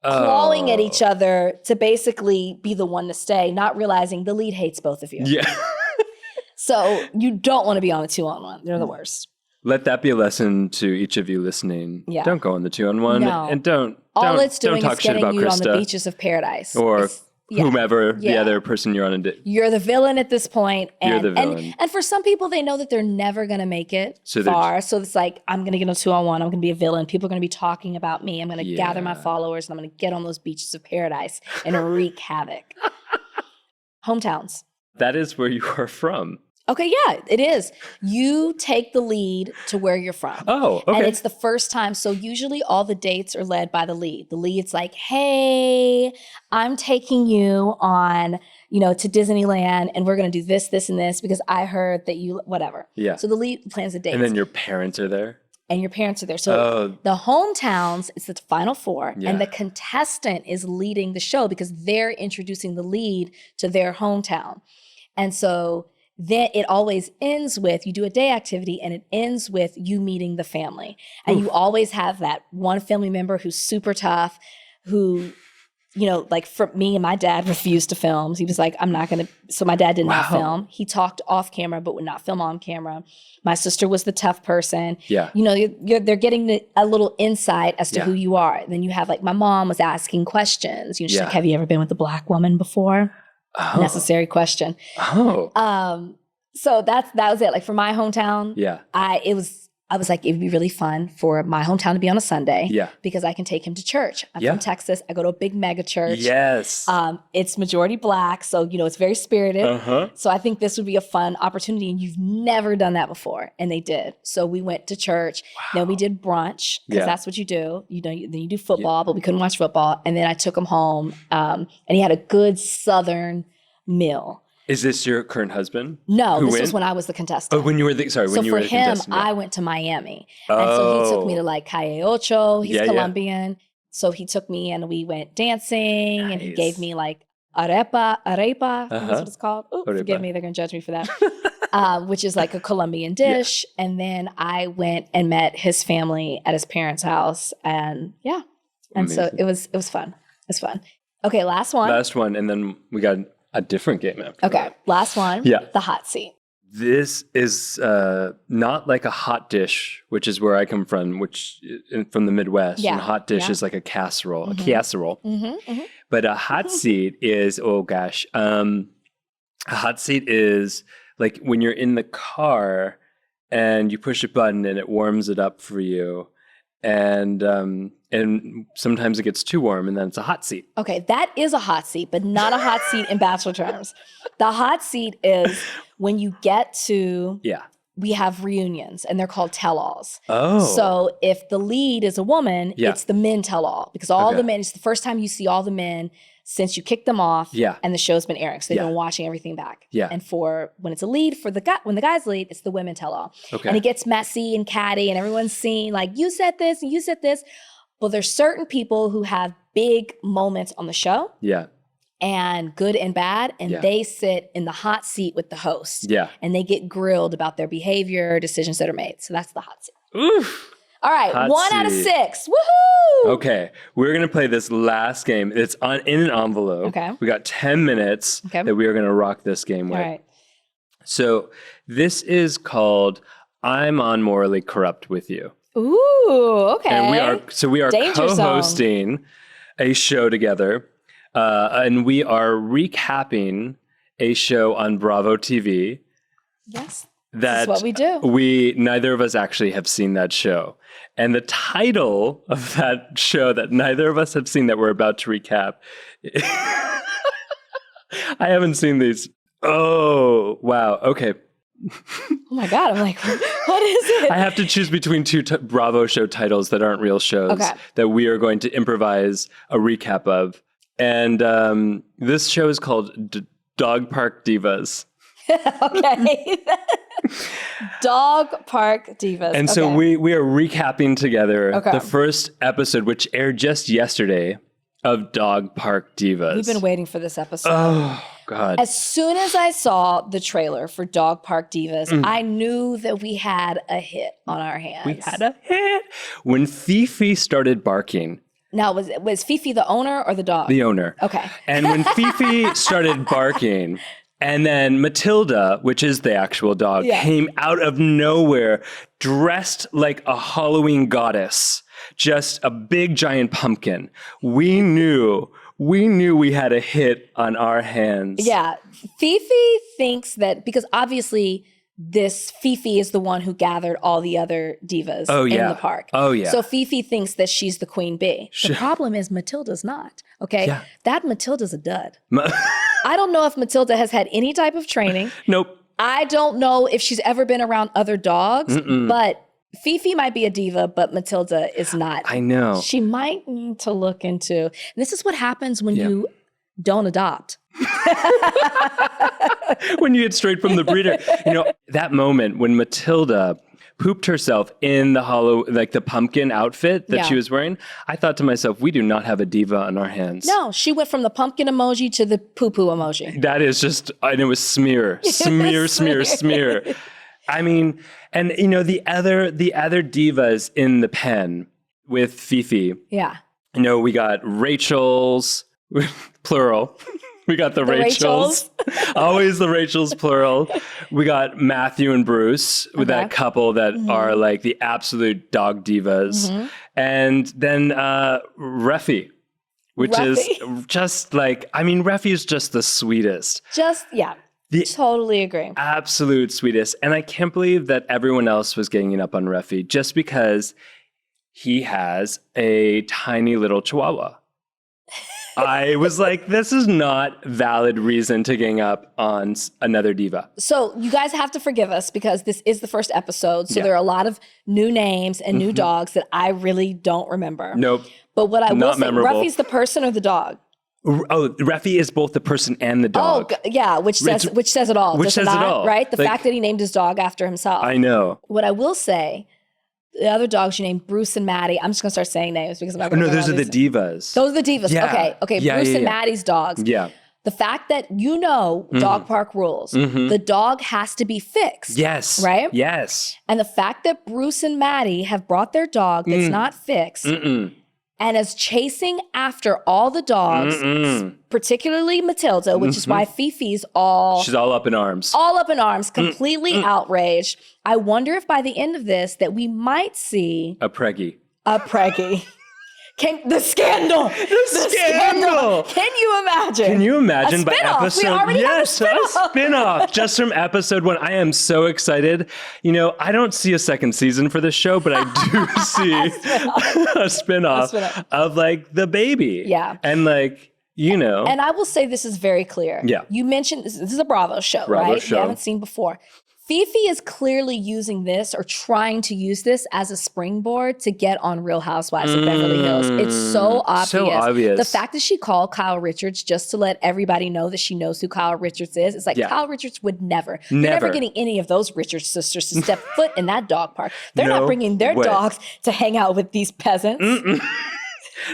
clawing at each other to basically be the one to stay, not realizing the lead hates both of you. Yeah. So you don't want to be on a 2-on-1. They're the worst. Let that be a lesson to each of you listening. Yeah. Don't go on the 2-on-1 and don't All it's doing talk is shit getting about you Krista on the beaches of paradise. or whomever the other person you're on a date. You're the villain at this point. And, You're the villain. And for some people, they know that they're never going to make it far. So it's like, I'm going to get on 2-on-1. I'm going to be a villain. People are going to be talking about me. I'm going to gather my followers and I'm going to get on those beaches of paradise and wreak havoc. Hometowns. That is where you are from. Okay, yeah, it is. You take the lead to where you're from. Oh, okay. And it's the first time. So usually all the dates are led by the lead. The lead's like, hey, I'm taking you on, to Disneyland and we're going to do this, this, and this because I heard that you, whatever. Yeah. So the lead plans the dates. And then your parents are there? And your parents are there. So the hometowns, it's the final 4. Yeah. And the contestant is leading the show because they're introducing the lead to their hometown. And so then it always ends with, you do a day activity and it ends with you meeting the family. And you always have that one family member who's super tough, who, like for me and my dad refused to film. He was like, I'm not going to. So my dad did not film. He talked off camera, but would not film on camera. My sister was the tough person. Yeah. They're getting a little insight as to who you are. And then you have like, my mom was asking questions. She's like, have you ever been with a Black woman before? Oh. Necessary question. Oh. So that was it. Like for my hometown, I was like, it would be really fun for my hometown to be on a Sunday. Yeah. Because I can take him to church. I'm from Texas. I go to a big mega church. Yes. It's majority Black. So, it's very spirited. Uh-huh. So I think this would be a fun opportunity. And you've never done that before. And they did. So we went to church. Wow. Then we did brunch because that's what you do. Then you do football, but we couldn't watch football. And then I took him home and he had a good Southern meal. Is this your current husband? No, this was when I was the contestant. Oh, when you were the contestant. So for him, I went to Miami. And so he took me to like Calle Ocho. He's Colombian. So he took me and we went dancing and he gave me like arepa. That's what it's called. Oh, forgive me. They're going to judge me for that. Which is like a Colombian dish. Yeah. And then I went and met his family at his parents' house. And And amazing. So it was fun. It was fun. Okay, last one. And then we got a different game after. Okay, last one. Yeah. The hot seat. This is not like a hot dish, which is where I come from, from the Midwest. Yeah. And a hot dish is like a casserole, a casserole. But a hot seat is, a hot seat is like when you're in the car and you push a button and it warms it up for you. And sometimes it gets too warm and then it's a hot seat. Okay, that is a hot seat, but not a hot seat in Bachelor terms. The hot seat is when you get to, we have reunions and they're called tell-alls. Oh. So if the lead is a woman, it's the men tell-all because all the men, it's the first time you see all the men since you kicked them off and the show's been airing. So they've been watching everything back. Yeah. And for when it's a lead, when the guys lead, it's the women tell all. Okay. And it gets messy and catty and everyone's seeing like, you said this and you said this. Well, there's certain people who have big moments on the show. Yeah. And good and bad. And they sit in the hot seat with the host. Yeah. And they get grilled about their behavior, decisions that are made. So that's the hot seat. Oof. All right, hot 1 out of 6. Woohoo! Okay, we're going to play this last game. It's in an envelope. Okay. We got 10 minutes that we are going to rock this game with. All right. So this is called I'm on Morally Corrupt with You. Ooh, okay. And we are Danger co-hosting a show together. And we are recapping a show on Bravo TV. Yes. That's what we do. Neither of us actually have seen that show. And the title of that show that neither of us have seen that we're about to recap. I haven't seen these. Oh, wow. Okay. Oh my God. I'm like, what is it? I have to choose between two Bravo show titles that aren't real shows that we are going to improvise a recap of. And this show is called Dog Park Divas. Okay. Dog Park Divas. And so we are recapping together the first episode, which aired just yesterday, of Dog Park Divas. We've been waiting for this episode. Oh, God. As soon as I saw the trailer for Dog Park Divas, I knew that we had a hit on our hands. We had a hit. When Fifi started barking. Now, was Fifi the owner or the dog? The owner. Okay. And when Fifi started barking, and then Matilda, which is the actual dog, came out of nowhere, dressed like a Halloween goddess, just a big giant pumpkin. We knew we had a hit on our hands. Yeah. Fifi thinks that, because obviously this Fifi is the one who gathered all the other divas in the park. Oh, yeah. So Fifi thinks that she's the queen bee. The problem is Matilda's not. Okay. Yeah. That Matilda's a dud. I don't know if Matilda has had any type of training. Nope. I don't know if she's ever been around other dogs, but Fifi might be a diva, but Matilda is not. I know. She might need to look into. And this is what happens when you don't adopt. When you get straight from the breeder. You know, that moment when Matilda pooped herself in the pumpkin outfit that she was wearing, I thought to myself, we do not have a diva on our hands. No, she went from the pumpkin emoji to the poo-poo emoji. That is just, and it was smear. I mean, and you know, the other divas in the pen with Fifi. Yeah. You know, we got Rachel's, plural. We got the Rachels. Always the Rachels, plural. We got Matthew and Bruce with that couple that are like the absolute dog divas. And then Reffy, which is just like, I mean, Reffy is just the sweetest. Totally agree. Absolute sweetest. And I can't believe that everyone else was ganging up on Reffy just because he has a tiny little chihuahua. I was like, this is not valid reason to gang up on another diva. So you guys have to forgive us because this is the first episode. So there are a lot of new names and new dogs that I really don't remember. Nope. But what I will say, memorable. Ruffy's the person or the dog? Oh, Reffy is both the person and the dog. Oh, yeah, which says it all. Which says it all. Right? The fact that he named his dog after himself. I know. What I will say, the other dogs you named Bruce and Maddie. I'm just going to start saying names because I'm not going to those are the divas. Those are the divas. Yeah. Okay. Yeah, Bruce and Maddie's dogs. Yeah. The fact that dog park rules, the dog has to be fixed. Yes. Right? Yes. And the fact that Bruce and Maddie have brought their dog that's not fixed and is chasing after all the dogs, particularly Matilda, which is why Fifi's she's all up in arms. All up in arms, completely outraged. I wonder if by the end of this that we might see a preggy. The scandal. The scandal. Can you imagine? Can you imagine by episode? We already have a spinoff. Just from episode 1. I am so excited. You know, I don't see a second season for this show, but I do see a spinoff of like the baby. Yeah. And like, you know. And I will say this is very clear. Yeah. You mentioned this is a Bravo show, right? You haven't seen before. Fifi is clearly using this or trying to use this as a springboard to get on Real Housewives of Beverly Hills. It's so obvious. So obvious. The fact that she called Kyle Richards just to let everybody know that she knows who Kyle Richards is. It's like Kyle Richards would never. You're never getting any of those Richards sisters to step foot in that dog park. They're not bringing their dogs to hang out with these peasants.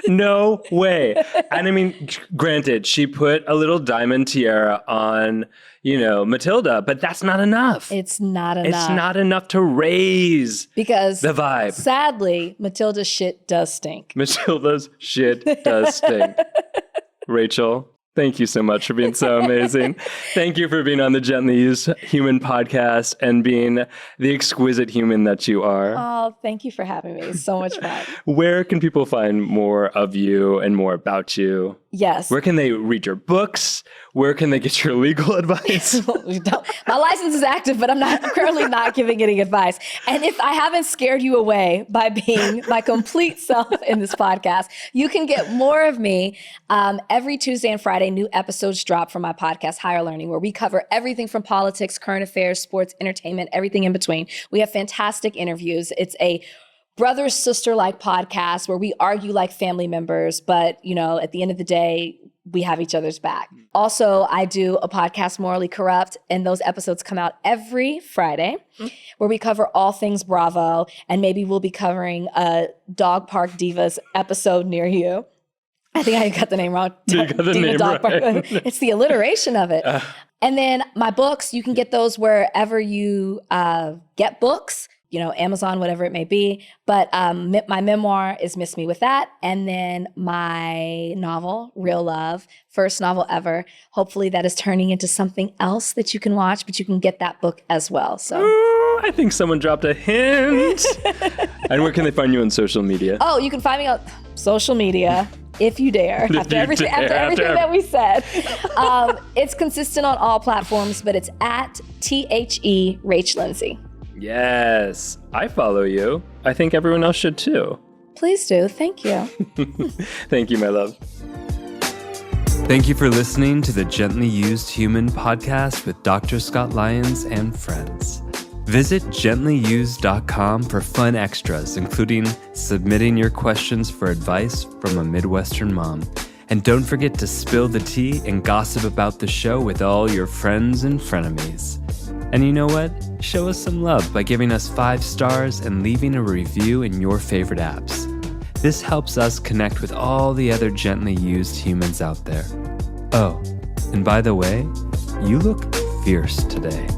No way. And I mean, granted, she put a little diamond tiara on, you know, Matilda, but that's not enough. It's not enough. It's not enough to raise the vibe. Sadly, Matilda's shit does stink. Matilda's shit does stink. Rachel, thank you so much for being so amazing. Thank you for being on the Gently Used Human podcast and being the exquisite human that you are. Oh, thank you for having me. It's so much fun. Where can people find more of you and more about you? Yes. Where can they read your books? Where can they get your legal advice? My license is active, but I'm currently not giving any advice. And if I haven't scared you away by being my complete self in this podcast, you can get more of me every Tuesday and Friday Friday, new episodes drop from my podcast, Higher Learning, where we cover everything from politics, current affairs, sports, entertainment, everything in between. We have fantastic interviews. It's a brother, sister-like podcast where we argue like family members, but, you know, at the end of the day, we have each other's back. Also, I do a podcast, Morally Corrupt, and those episodes come out every Friday where we cover all things Bravo, and maybe we'll be covering a Dog Park Divas episode near you. I think I got the name wrong. You got the name Dog right. Park. It's the alliteration of it. And then my books, you can get those wherever you get books. You know, Amazon, whatever it may be. But my memoir is Miss Me With That. And then my novel, Real Love, first novel ever. Hopefully that is turning into something else that you can watch, but you can get that book as well. So I think someone dropped a hint. And where can they find you on social media? Oh, you can find me on social media. If you dare, after everything that we said. It's consistent on all platforms, but it's at THE Rachel Lindsay. Yes, I follow you. I think everyone else should too. Please do. Thank you. Thank you, my love. Thank you for listening to the Gently Used Human podcast with Dr. Scott Lyons and friends. Visit gentlyused.com for fun extras, including submitting your questions for advice from a Midwestern mom. And don't forget to spill the tea and gossip about the show with all your friends and frenemies. And you know what? Show us some love by giving us 5 stars and leaving a review in your favorite apps. This helps us connect with all the other gently used humans out there. Oh, and by the way, you look fierce today.